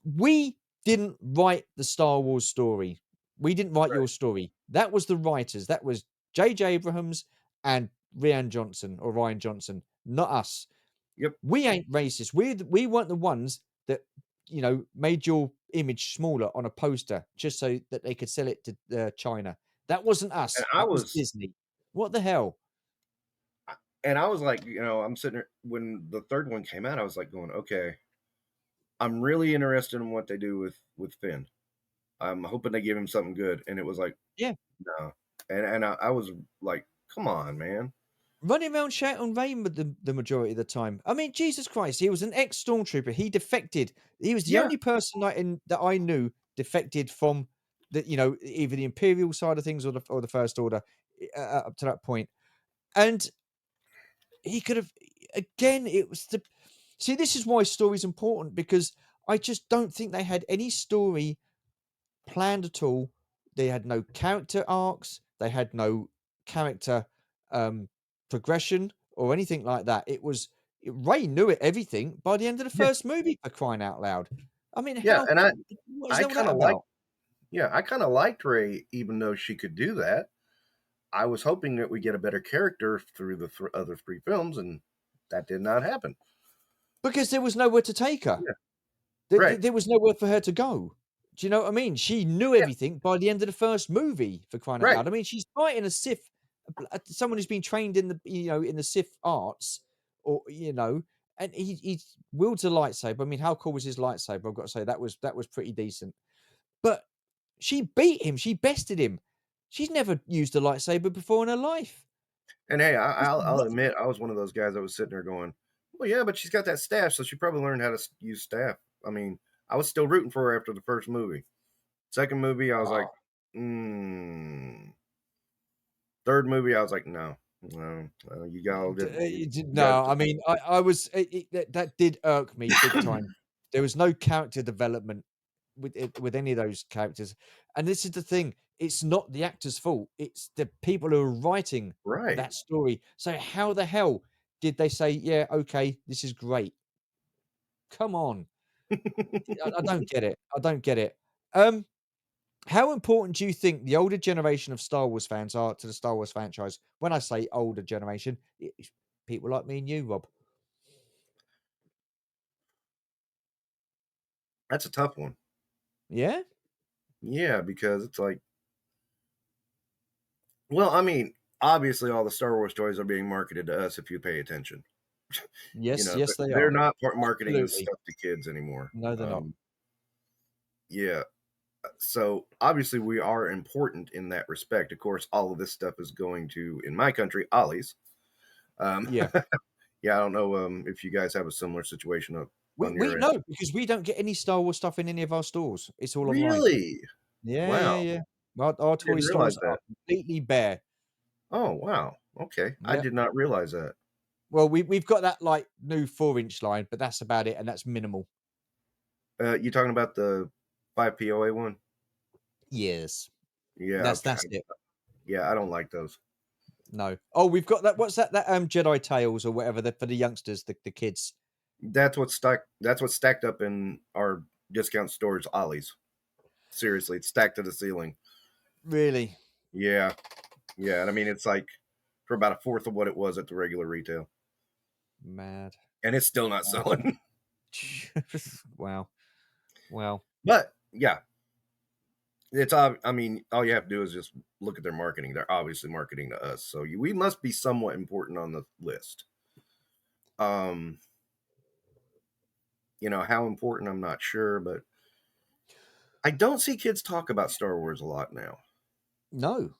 We didn't write the Star Wars story. We didn't write right. your story. That was the writers. That was J.J. Abrahams and Ryan Johnson, not us. Yep. We ain't racist. We weren't the ones that made your image smaller on a poster just so that they could sell it to China. That wasn't And us. I That was was Disney. What the hell? and I was like, I'm sitting there when the third one came out, I was like going, okay, I'm really interested in what they do with Finn. I'm hoping they give him something good. And it was like, Yeah, no. And I was like, come on, man. running around shouting rain with the majority of the time. I mean, Jesus Christ, he was an ex-stormtrooper. He defected. He was the Yeah, only person that I knew defected from either the Imperial side of things or the First Order up to that point. And he could have again. It was the see. This is why story's important because I just don't think they had any story planned at all. They had no character arcs. They had no character um, progression or anything like that. Ray knew it everything by the end of the yeah, first movie for crying out loud. I mean, yeah. how And I what is I all that kind of like about? yeah, I kind of liked Ray, even though she could do that. I was hoping that we get a better character through the other three films, and that did not happen. Because there was nowhere to take her. Yeah, There, right. there there was nowhere for her to go. Do you know what I mean? She knew Yeah, everything by the end of the first movie, for crying out right. loud. I mean, she's fighting a Sith, someone who's been trained in the Sith arts, or and he wields a lightsaber. I mean, how cool was his lightsaber? I've got to say that was pretty decent. But she beat him. She bested him. She's never used a lightsaber before in her life. And hey, This is I'll what- admit, I was one of those guys that was sitting there going, "Well, yeah, but she's got that staff, so she probably learned how to use staff." I mean, I was still rooting for her after the first movie. Second movie, I was like, Oh, mm. Third movie, I was like, no, no, you got no, I mean, I was that did irk me big time. There was no character development with any of those characters, and this is the thing: it's not the actor's fault; it's the people who are writing right. that story. So how the hell did they say, "Yeah, okay, this is great"? Come on, I don't get it. I don't get it. Um, how important do you think the older generation of Star Wars fans are to the Star Wars franchise? When I say older generation, it's people like me and you, Rob. That's a tough one. Yeah? Yeah, because it's like, well, I mean, obviously, all the Star Wars toys are being marketed to us if you pay attention. Yes, yes, they They're are. not marketing this Absolutely. stuff to kids anymore. No, they're not. Yeah, so obviously we are important in that respect. Of course, all of this stuff is going to, in my country, Ollie's. Yeah. Yeah, I don't know if you guys have a similar situation We on we your end. know because we don't get any Star Wars stuff in any of our stores. It's all online. Really? Yeah, yeah, Wow, yeah. Our I toy didn't stores realize are that. completely bare. Oh, wow. Okay, I Yeah. did not realize that. Well, we've got that like new 4-inch line, but that's about it, and that's minimal. You talking about the 5 POA one? Yes. Yeah, That's it. yeah, I don't like those. No. Oh, we've got that. What's that? That Jedi Tales or whatever for the youngsters, the kids. That's what's stacked up in our discount stores, Ollie's. Seriously, it's stacked to the ceiling. Really Yeah, yeah, and I mean it's like for about a fourth of what it was at the regular retail, mad. and it's still not selling. Wow. Wow. But yeah, I mean, all you have to do is just look at their marketing. They're obviously marketing to us, so we must be somewhat important on the list. Um, how important I'm not sure, but I don't see kids talk about Star Wars a lot now. No.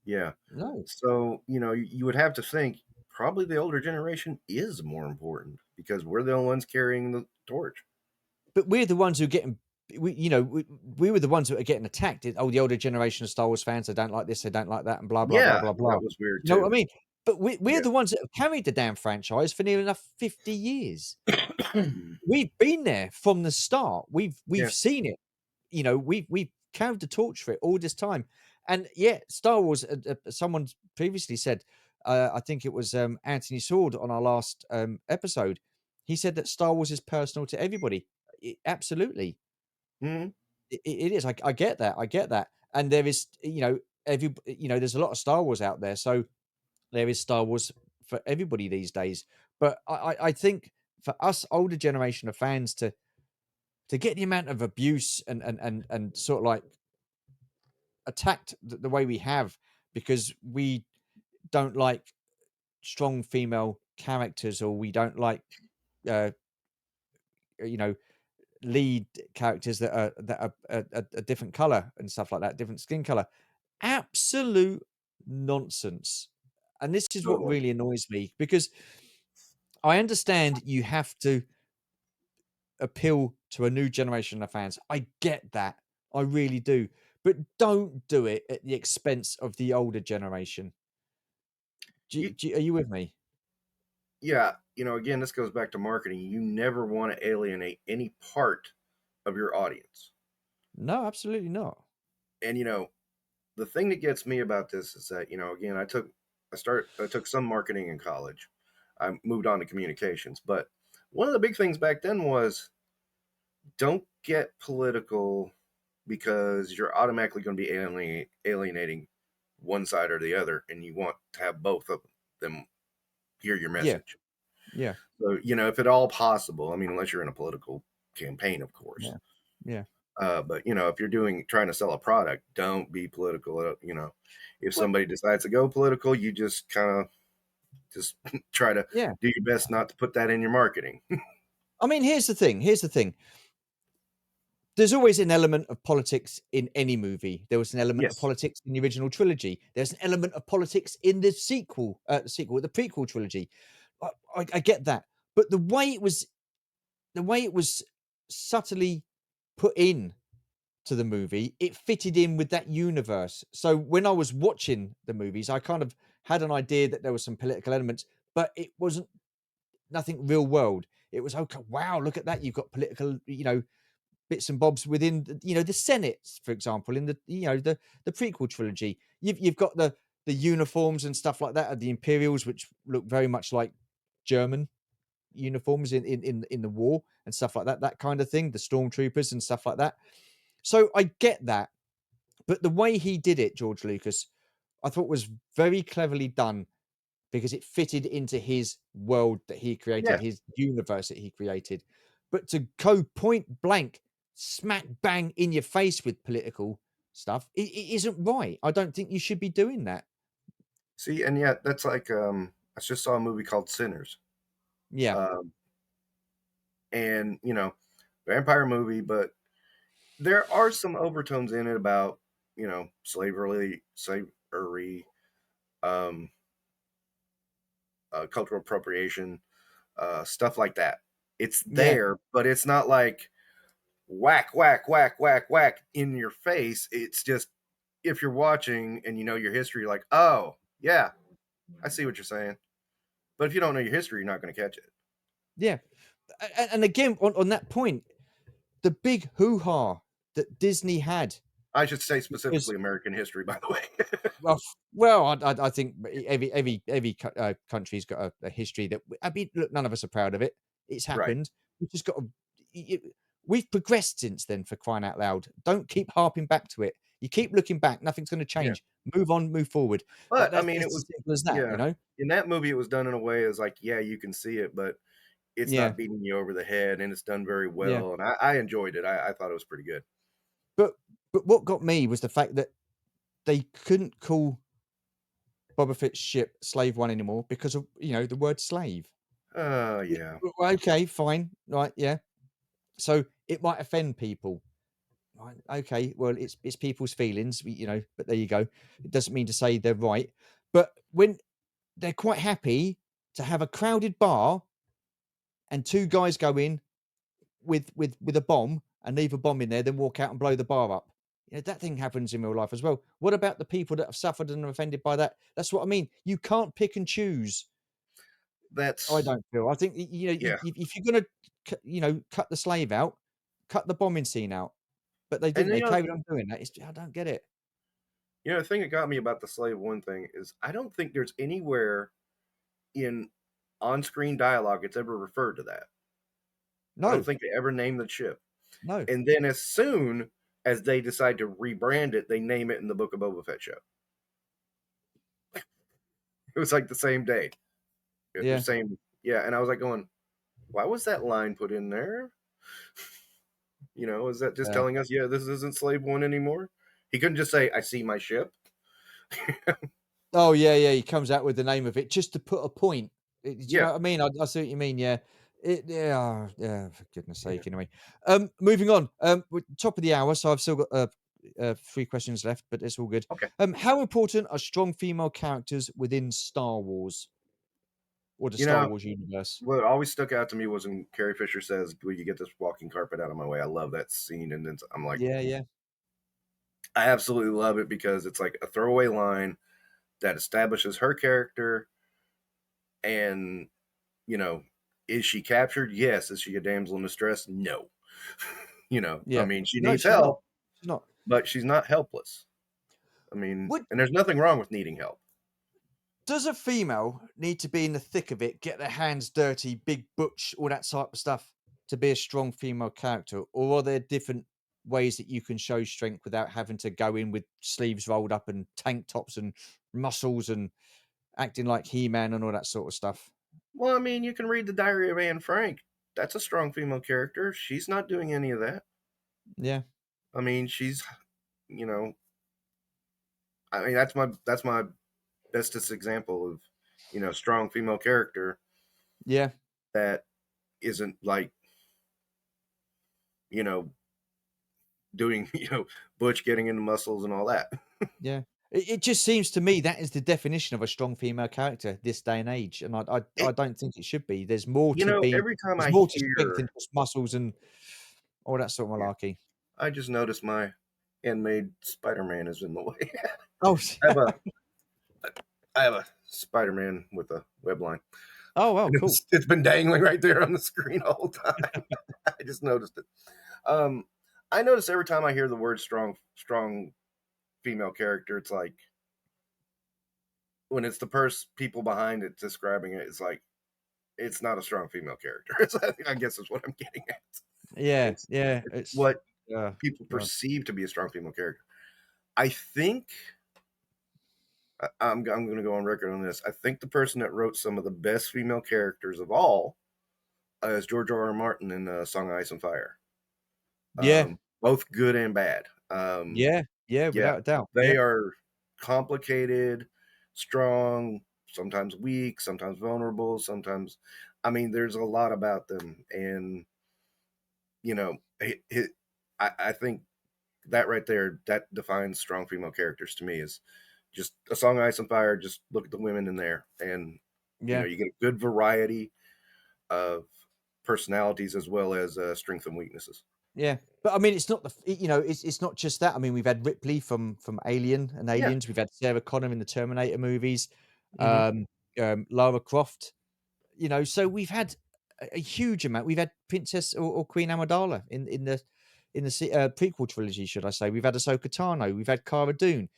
Yeah. No. So, you would have to think probably the older generation is more important because we're the only ones carrying the torch. But we're the ones who are getting we were the ones that are getting attacked. Oh, the older generation of Star Wars fans, they don't like this, they don't like that, and blah blah blah Yeah, blah blah. that was weird You know what I too. mean? But we're Yeah. the ones that have carried the damn franchise for near enough 50 years. We've been there from the start. We've Yeah. seen it. We've carried the torch for it all this time. And yeah, Star Wars. Someone previously said, I think it was Anthony Sword on our last episode. He said that Star Wars is personal to everybody. Absolutely, Mhm. it is. I get that. I get that. And there is, there's a lot of Star Wars out there. So there is Star Wars for everybody these days. But I think for us older generation of fans to get the amount of abuse and sort of like attacked the way we have because we don't like strong female characters or we don't like uh you know lead characters that are a different color and stuff like that, different skin color. Absolute nonsense. And this is what Totally. really annoys me because I understand you have to appeal to a new generation of fans. I get that. I really do. But don't do it at the expense of the older generation. You Are you with me? Yeah, again, this goes back to marketing. You never want to alienate any part of your audience. No, absolutely not. And the thing that gets me about this is that, again, I took some marketing in college. I moved on to communications, but one of the big things back then was don't get political because you're automatically going to be alienating one side or the other, and you want to have both of them hear your Yeah, message. yeah, So, if at all possible, I mean, unless you're in a political campaign, of course. yeah, yeah. But if you're trying to sell a product, don't be political. If Well, somebody decides to go political, you just kind of just try to yeah. do your best not to put that in your marketing. I mean, here's the thing. Here's the thing. There's always an element of politics in any movie. There was an element of Yes. politics in the original trilogy. There's an element of politics in the the prequel trilogy. I get that, but the way it was subtly put in to the movie, it fitted in with that universe. So when I was watching the movies, I kind of had an idea that there was some political elements, but it wasn't nothing real world. It was okay. Wow, look at that! You've got political, bits and bobs within, the Senate, for example, in the prequel trilogy. You've got the uniforms and stuff like that of the Imperials, which look very much like German uniforms in the war and stuff like that. That kind of thing. The stormtroopers and stuff like that. So I get that, but the way he did it, George Lucas, I thought was very cleverly done because it fitted into his world that he created, Yeah. his universe that he created. But to go point blank, smack bang in your face with political stuff, it isn't right. I don't think you should be doing that. See, and yet that's like I just saw a movie called Sinners, Yeah, um, and vampire movie, but there are some overtones in it about slavery, um, cultural appropriation, stuff like that. It's yeah, there, but it's not like whack, whack, whack, whack, whack in your face. It's just if you're watching and you know your history, you're like, oh yeah, I see what you're saying. But if you don't know your history, you're not going to catch it. yeah. And again, on that point, the big hoo ha that Disney had I should say because specifically American history, by the way. well, I think every country's got a history that I mean. Look, none of us are proud of it. It's Right. happened. We've just got to. We've progressed since then. For crying out loud! Don't keep harping back to it. You keep looking back. Nothing's going to Yeah. change. Move on. Move forward. But I That's mean, it it's as was, simple as that. yeah. In that movie, it was done in a way as like, yeah, you can see it, but it's Yeah, not beating you over the head, and it's done very yeah. well. And I enjoyed it. I thought it was pretty good. But what got me was the fact that they couldn't call Boba Fett's ship Slave One anymore because of the word slave. Yeah. Okay, fine, right, yeah. So it might offend people. Right, okay, well, it's people's feelings, but there you go. It doesn't mean to say they're right. But when they're quite happy to have a crowded bar and two guys go in with a bomb and leave a bomb in there, then walk out and blow the bar up. That thing happens in real life as well. What about the people that have suffered and are offended by that? That's what I mean. You can't pick and choose. I That's don't feel. I think yeah. if you're gonna, cut the slave out, cut the bombing scene out. But they And didn't. They carried on doing that. I don't get it. the thing that got me about the slave one thing is I don't think there's anywhere in on-screen dialogue it's ever referred to that. I don't No, think they ever named the ship. no. And then as soon as they decide to rebrand it, they name it in the Book of Boba Fett show. It was like the same day. The Yeah, same, yeah. And I was like going, why was that line put in there? Is that just yeah. telling us, yeah, this isn't Slave One anymore? He couldn't just say, I see my ship. Oh, yeah, yeah, he comes out with the name of it just to put a point. Do you know Yeah. what I mean? I see what you mean, yeah. Yeah, for goodness Yeah. sake, anyway. Moving on, we're top of the hour, so I've still got, 3 questions left, but it's all good. Okay. How important are strong female characters within Star Wars or the You Star know, Wars universe? what always stuck out to me was when Carrie Fisher says, will you get this walking carpet out of my way? I love that scene. And then I'm like, Yeah, yeah, I absolutely love it because it's like a throwaway line that establishes her character. And, you know, is she captured? Yes. Is she a damsel in distress? No. I yeah. mean, she No, needs she's not. help, She's not. but she's not helpless. I mean, Would and there's nothing wrong with needing help. Does a female need to be in the thick of it, get their hands dirty, big butch, all that type of stuff to be a strong female character? Or are there different ways that you can show strength without having to go in with sleeves rolled up and tank tops and muscles and acting like He-Man and all that sort of stuff? Well, I mean, you can read the Diary of Anne Frank. That's a strong female character. She's not doing any of that. Yeah, I mean, you know, I mean, that's my bestest example of, strong female character yeah, that isn't like, you know, doing, Butch getting into muscles and all that. yeah. It just seems to me that is the definition of a strong female character this day and age, and I It, don't think it should be. There's more to be. every time There's I more to strength than hear, just muscles and all that sort of yeah, malarkey. I just noticed my handmade Spider-Man is in the way. Oh, I have a I have a Spider-Man with a web line. oh, well, And cool. it's been dangling right there on the screen the whole time. I just noticed it. Um, I notice every time I hear the word strong female character, it's like when it's the people behind it describing it, it's like it's not a strong female character. I guess is what I'm getting at. Yeah, It's, yeah, it's it's what people God. perceive to be a strong female character. I think I'm going to go on record on this. I think the person that wrote some of the best female characters of all is George R. R. Martin in Song of Ice and Fire. Yeah, Both good and bad. yeah, yeah, Yeah, without a doubt. they Yeah, are complicated, strong, sometimes weak, sometimes vulnerable, sometimes. I mean, there's a lot about them, and you know, I think that right there that defines strong female characters to me is just a song of Ice and Fire. Just look at the women in there, and yeah, you get a good variety of personalities as well as strengths and weaknesses. yeah. But I mean, it's not it's not just that. I mean, we've had Ripley from Alien and Yeah. Aliens. We've had Sarah Connor in the Terminator movies. Hmm. Um, Lara Croft. So we've had a huge amount. We've had Princess or Queen Amidala in the prequel trilogy, should I say? We've had Ahsoka Tano. We've had Cara Dune.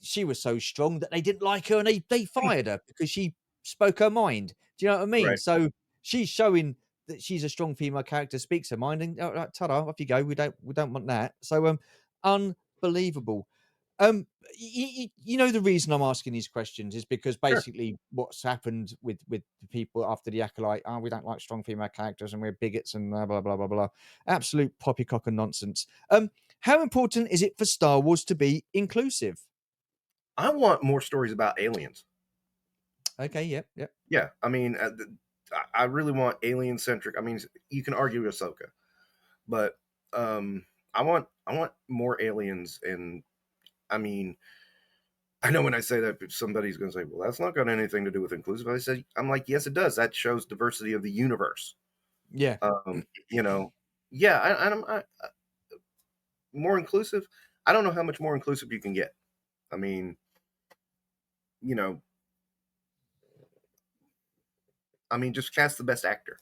She was so strong that they didn't like her and they fired her because she spoke her mind. Do you know what I mean? Right. So she's showing that she's a strong female character, speaks her mind, and right, ta-da, off you go. We don't want that. So unbelievable. The reason I'm asking these questions is because Sure. basically what's happened with the people after the acolyte, oh, we don't like strong female characters and we're bigots and blah blah blah blah blah. Absolute poppycock and nonsense. How important is it for Star Wars to be inclusive? I want more stories about aliens. Okay, yep, yep. Yeah, I mean, I really want alien centric. I mean, you can argue with Ahsoka, but I want more aliens, and I mean, I know when I say that, somebody's going to say, "Well, that's not got anything to do with inclusive." I'm like, "Yes, it does. That shows diversity of the universe." Yeah. You know, yeah, more inclusive. I don't know how much more inclusive you can get. I mean, you know, just cast the best actor.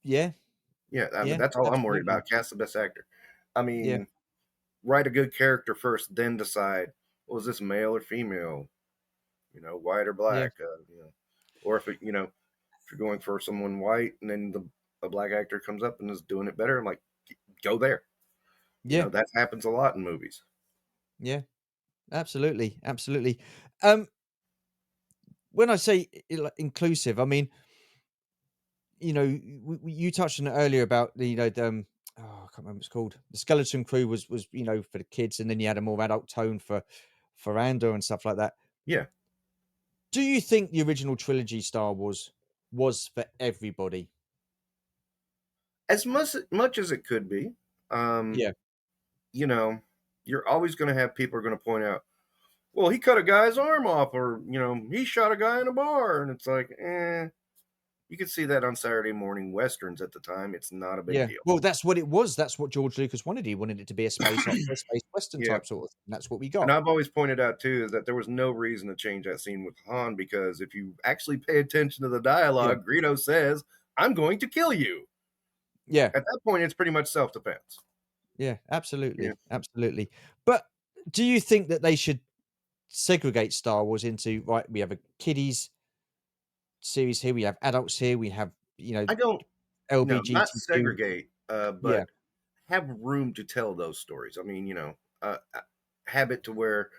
Yeah. Yeah, I mean, Yeah. that's all I'm worried Absolutely. about. Cast the best actor. I Yeah. mean, write a good character first, then decide, well, is this male or female? White or Yeah. black? Or if if you're going for someone white and then a black actor comes up and is doing it better, I'm like, go there. Yeah. That happens a lot in movies. Yeah. Absolutely. Absolutely. Um, when I say like, inclusive, I mean, you touched on it earlier about oh, I can't remember what it's called. The Skeleton Crew was for the kids, and then you had a more adult tone for Andor and stuff like that. Yeah, Do you think the original trilogy Star Wars was for everybody? as much as it could be. Um, Yeah. you know, you're always going to have people are going to point out, well, he cut a guy's arm off, or he shot a guy in a bar, and it's like, you could see that on Saturday morning westerns at the time. It's not a big Yeah. deal. Well, that's what it was. That's what George Lucas wanted. He wanted it to be a space opera, space western Yeah, type sort of thing. That's what we and got. I've always pointed out too is that there was no reason to change that scene with Han, because if you actually pay attention to the Yeah. dialogue, Greedo says, "I'm going to kill you." Yeah. At that point, it's pretty much self-defense. Yeah. Yeah, Absolutely. Absolutely. But do you think that they should segregate Star Wars into, right, we have a kiddies series here, we have adults here, we have, I don't no, not LBGTQ. segregate, Yeah. but have room to tell those stories. I mean, have it to where,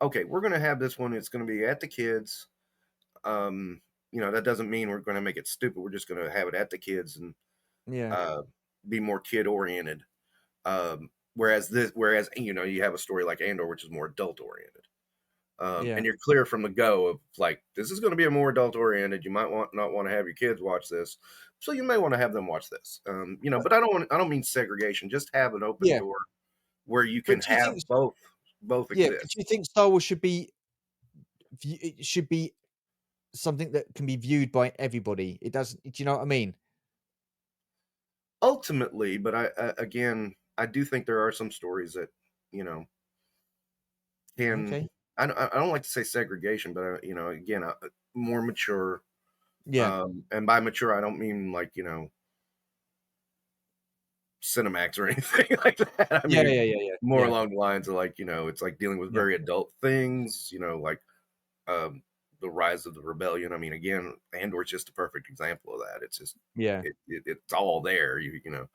okay, we're going to have this one. It's going to be at the kids. Um, that doesn't mean we're going to make it stupid. We're just going to have it at the kids and Yeah. uh, be more kid oriented. Whereas you have a story like Andor, which is more adult oriented. Yeah. And you're clear from the go of like, this is going to be a more adult oriented. You might not want to have your kids watch this, so you may want to have them watch this. But But I don't mean segregation. Just have an open yeah. door where you But can do you have think both yeah, but do exist. you think Star Wars it should be something that can be viewed by everybody? It doesn't, do you know what I mean? Ultimately, but again, I do think there are some stories that you know can. Okay. I don't like to say segregation, but again, more mature. Yeah. And by mature, I don't mean like Cinemax or anything like that. I Yeah, mean yeah, yeah, yeah, more yeah, along the lines of like it's like dealing with yeah, very adult things. Like um, the rise of the rebellion. I mean, again, Andor's just a perfect example of that. It's just yeah, it's all there. yeah.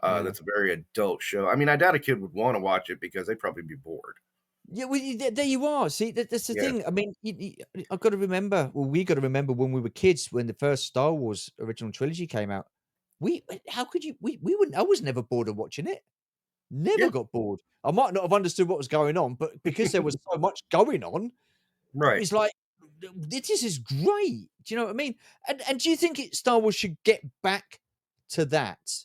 That's a very adult show. I mean, I doubt a kid would want to watch it because they'd probably be bored. Yeah, well, there you are. See, that's the Yeah, thing. I mean, I've got to remember. Well, we got to remember when we were kids, when the first Star Wars original trilogy came out. How could you? We wouldn't. I was never bored of watching it. Never yeah, got bored. I might not have understood what was going on, but because there was so much going on, it right. was like, this is great. Do you know what I mean? And do you think Star Wars should get back to that?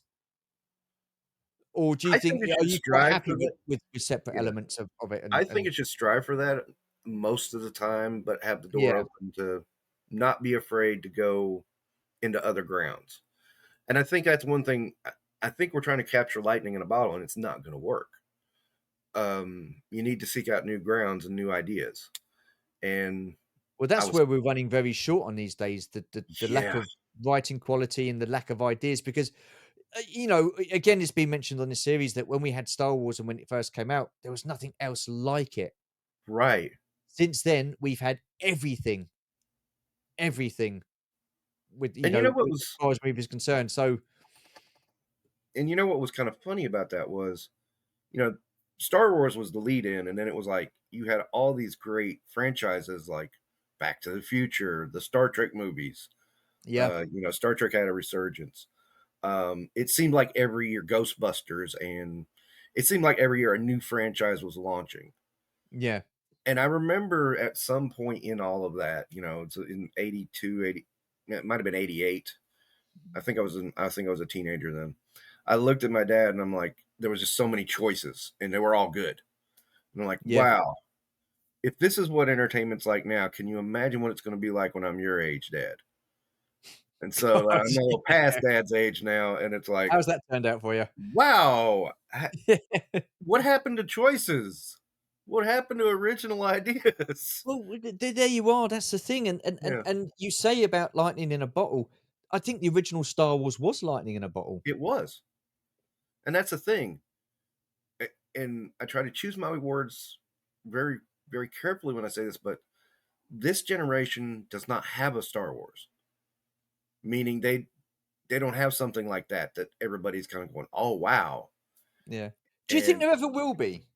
Or do you I think think, it are should you quite strive happy for that. with separate Yeah, elements of it I think and it should strive for that most of the time, but have the door yeah, open to not be afraid to go into other grounds. And I think that's one thing. I think we're trying to capture lightning in a bottle, and it's not going to work. You need to seek out new grounds and new ideas. And well, I that's was, where we're running very short on these days, the lack yeah, of writing quality and the lack of ideas because, again, it's been mentioned on this series that when we had Star Wars and when it first came out, there was nothing else like it. right. Since then, we've had everything with, And you know what as was, far as movies concerned. So, kind of funny about that was, you know, Star Wars was the lead in, and then it was like you had all these great franchises like Back to the Future, the Star Trek movies. yeah, Star Trek had a resurgence. It seemed like every year Ghostbusters, and it seemed like every year a new franchise was launching. yeah, And I remember at some point in all of that, it's in 82, 80, it might have been 88. I think I was a teenager then. I looked at my dad and I'm like, there was just so many choices and they were all good. And I'm like, Yeah. wow, if this is what entertainment's like now, can you imagine what it's going to be like when I'm your age, Dad? And so God, I'm a little past Dad's age now, and it's like, how's that turned out for you? wow, what happened to choices? What happened to original ideas? Well, there you are. That's the thing, and Yeah, you say about lightning in a bottle. I think the original Star Wars was lightning in a bottle. it was. And that's the thing. And I try to choose my words very, very carefully when I say this, but this generation does not have a Star Wars, meaning they don't have something like that everybody's kind of going, oh wow. Yeah. Do you think And there ever will be?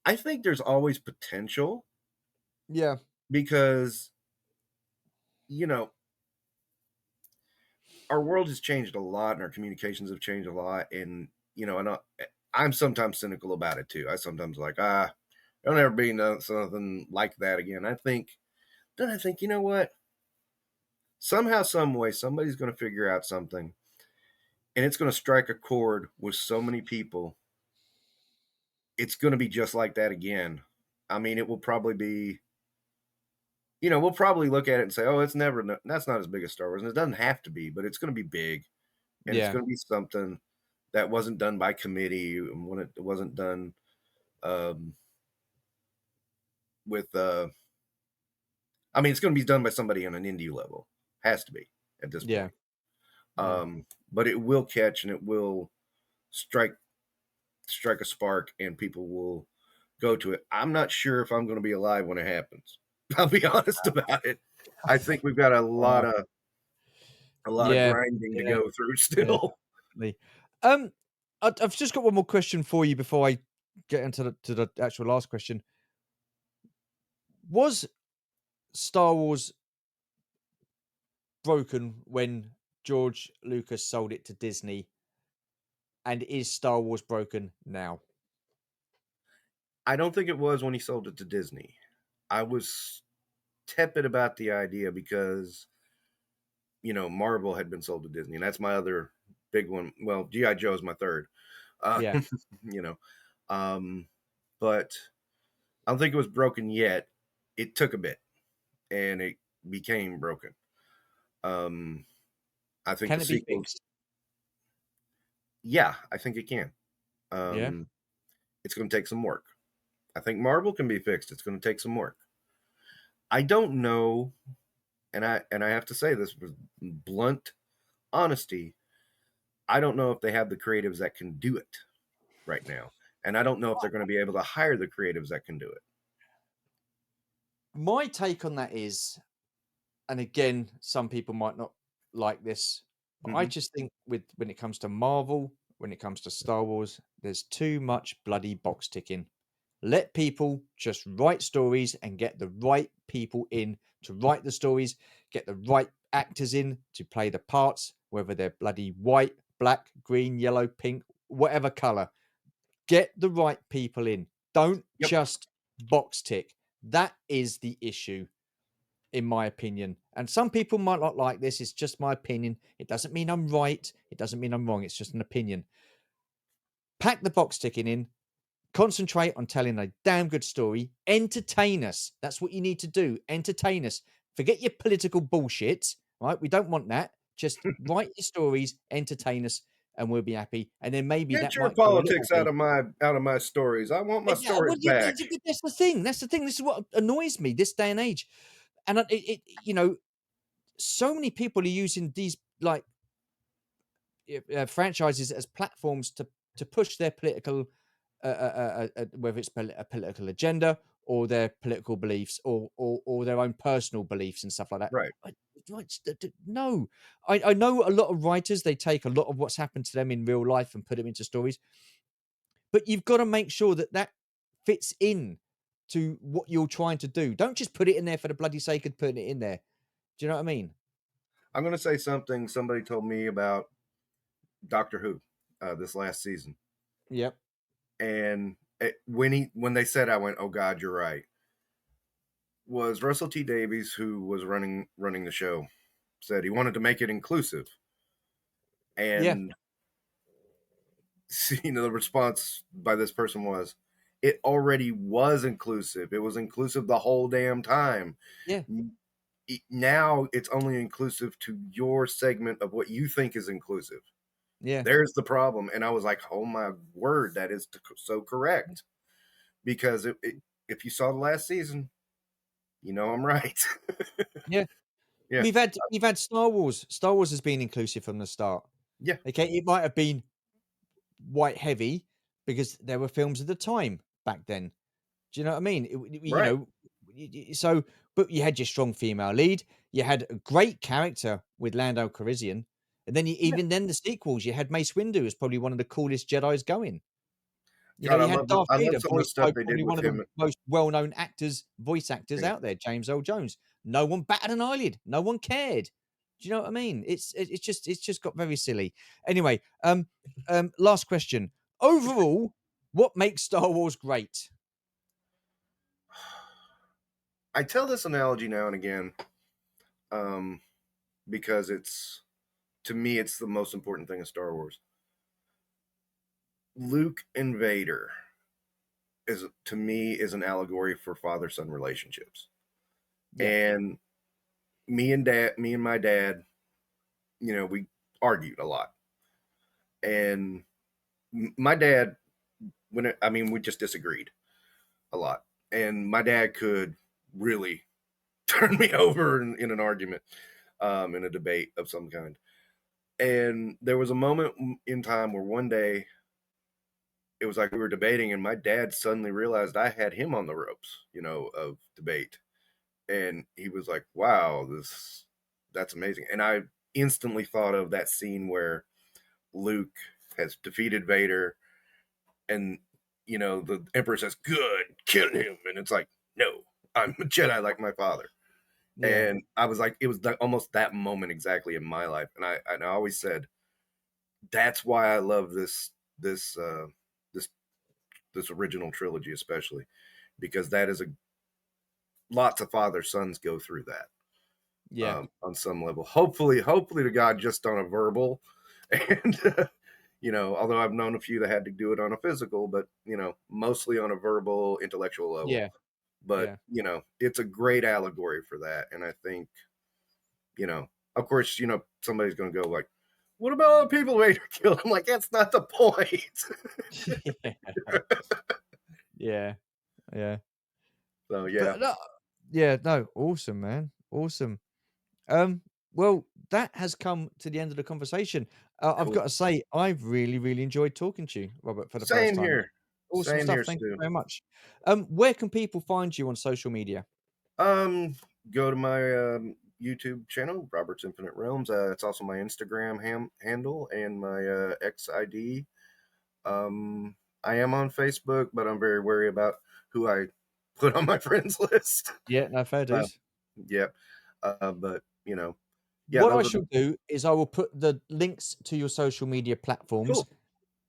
I think there's always potential Yeah. because you know our world has changed a lot and our communications have changed a lot. And I'm sometimes cynical about it too. I sometimes like, there'll never be something like that again. I think, you know what, somehow some way somebody's going to figure out something, and it's going to strike a chord with so many people. It's going to be just like that again. I mean, it will probably be, we'll probably look at it and say, oh, that's not as big as Star Wars, and it doesn't have to be, but it's going to be big, and it's Yeah. going to be something that wasn't done by committee, and when it wasn't done um, with I mean, it's going to be done by somebody on an indie level. Has to be at this Yeah. point. Yeah. But it will catch and it will strike a spark, and people will go to it. I'm not sure if I'm going to be alive when it happens. I'll be honest about it. I think we've got a lot Wow. of Yeah. grinding to Yeah. go through Yeah. still. Definitely. Um, I've just got one more question for you before I get into the actual last question. Was Star Wars broken when George Lucas sold it to Disney, and is Star Wars broken now? I don't think it was when he sold it to Disney. I was tepid about the idea because Marvel had been sold to Disney, and that's my other big one. Well, GI Joe is my third. Yeah. You know, um, but I don't think it was broken yet. It took a bit, and it became broken. Um, I think Can the it be sequels. fixed? Yeah, I think it can. Yeah. Um, it's going to take some work. I think Marvel can be fixed. It's going to take some work. I don't know, and I have to say this with blunt honesty. I don't know if they have the creatives that can do it right now, and I don't know if they're going to be able to hire the creatives that can do it. My take on that is, and again, some people might not like this, but I Hmm. just think when it comes to Marvel, when it comes to Star Wars, there's too much bloody box ticking. Let people just write stories and get the right people in to write the stories, get the right actors in to play the parts, whether they're bloody white, black, green, yellow, pink, whatever color. Get the right people in. Don't Yep. just box tick. That is the issue, in my opinion. And some people might not like this. It's just my opinion. It doesn't mean I'm right. It doesn't mean I'm wrong. It's just an opinion. Pack the box ticking in. Concentrate on telling a damn good story. Entertain us. That's what you need to do. Entertain us. Forget your political bullshit, right? We don't want that. Just write your stories, entertain us, and we'll be happy. And then maybe Get that your might go a little politics out deeper. of my stories. I want my Yeah, well, stories yeah, back. that's the thing. That's the thing. This is what annoys me this day and age. And so many people are using these like franchises as platforms to push their political, whether it's a political agenda or their political beliefs or their own personal beliefs and stuff like that. Right. No, I know a lot of writers, they take a lot of what's happened to them in real life and put them into stories, but you've got to make sure that that fits in to what you're trying to do. Don't just put it in there for the bloody sake of putting it in there. Do you know what I mean? I'm going to say something somebody told me about Doctor Who this last season, Yep. and when they said, I went, "Oh God, you're right." Was Russell T Davies, who was running the show, said he wanted to make it inclusive, Yeah. and the response by this person was, it already was inclusive. It was inclusive the whole damn time. Yeah. Now it's only inclusive to your segment of what you think is inclusive. Yeah. There's the problem. And I was like, oh my word, that is so correct. Because if you saw the last season, I'm right. Yeah. Yeah. We've had Star Wars. Star Wars has been inclusive from the start. Yeah. Okay, it might have been white heavy because there were films at the time back then. Do you know what I mean? Right. So, but you had your strong female lead. You had a great character with Lando Calrissian, and then Yeah. even then the sequels, you had Mace Windu as probably one of the coolest Jedi's going. God, You had Darth I love Vader some of the voiced stuff by they did probably one with of the him. most well-known voice actors Yeah. out there, James Earl Jones. No one batted an eyelid. No one cared. Do you know what I mean? It's just got very silly. Anyway, last question. Overall, what makes Star Wars great? I tell this analogy now and again, because to me, it's the most important thing of Star Wars. Luke and Vader to me is an allegory for father-son relationships. Yeah. And me and my dad, we argued a lot. And my dad, we just disagreed a lot. And my dad could really turn me over in an argument, in a debate of some kind. And there was a moment in time where one day it was like we were debating, and my dad suddenly realized I had him on the ropes, of debate. And he was like, wow, that's amazing. And I instantly thought of that scene where Luke has defeated Vader, and the Emperor says, good, kill him. And it's like, no, I'm a Jedi like my father. Yeah. And I was like, it was almost that moment exactly in my life. And I always said, that's why I love this this original trilogy, especially because that is lots of father sons go through that, Yeah. on some level. Hopefully to God, just on a verbal, and although I've known a few that had to do it on a physical, but mostly on a verbal, intellectual level. Yeah. But it's a great allegory for that, and I think, of course, somebody's going to go like, what about all the people Vader killed? I'm like, that's not the point. Yeah. Yeah. So yeah, But no, yeah, no, awesome, man. Awesome. Well, that has come to the end of the conversation. I've cool. got to say, I've really, really enjoyed talking to you, Robert, for the first Same time. here. Awesome Same stuff. here, Thank you Stu. very much. Where can people find you on social media? Go to my YouTube channel, Robert's Infinite Realms. It's also my Instagram handle and my X ID. I am on Facebook, but I'm very wary about who I put on my friends list. Yeah, no, fair Uh, dues. yeah, but yeah, What I those are shall do is I will put the links to your social media platforms, cool.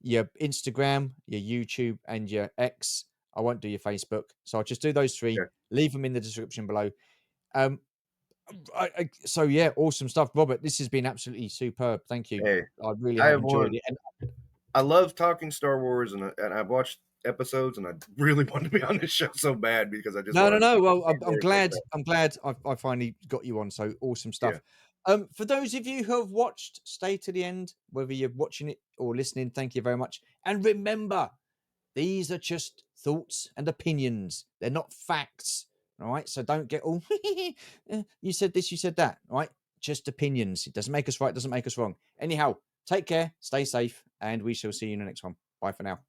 your Instagram, your YouTube, and your X. I won't do your Facebook. So I'll just do those three. Yeah. Leave them in the description below. Um, so yeah, awesome stuff, Robert. This has been absolutely superb. Thank you. Hey, I really I have have enjoyed one. it. And I love talking Star Wars, and I've watched episodes, and I really want to be on this show so bad because I just no, want no, to no. talk Well, Star I'm Wars so glad. bad. I'm glad I finally got you on. So awesome Yeah. stuff. For those of you who have watched, stay to the end. Whether you're watching it or listening, thank you very much. And remember, these are just thoughts and opinions. They're not facts. All right. So don't get all you said this, you said that. All right. Just opinions. It doesn't make us right, doesn't make us wrong. Anyhow, take care, stay safe, and we shall see you in the next one. Bye for now.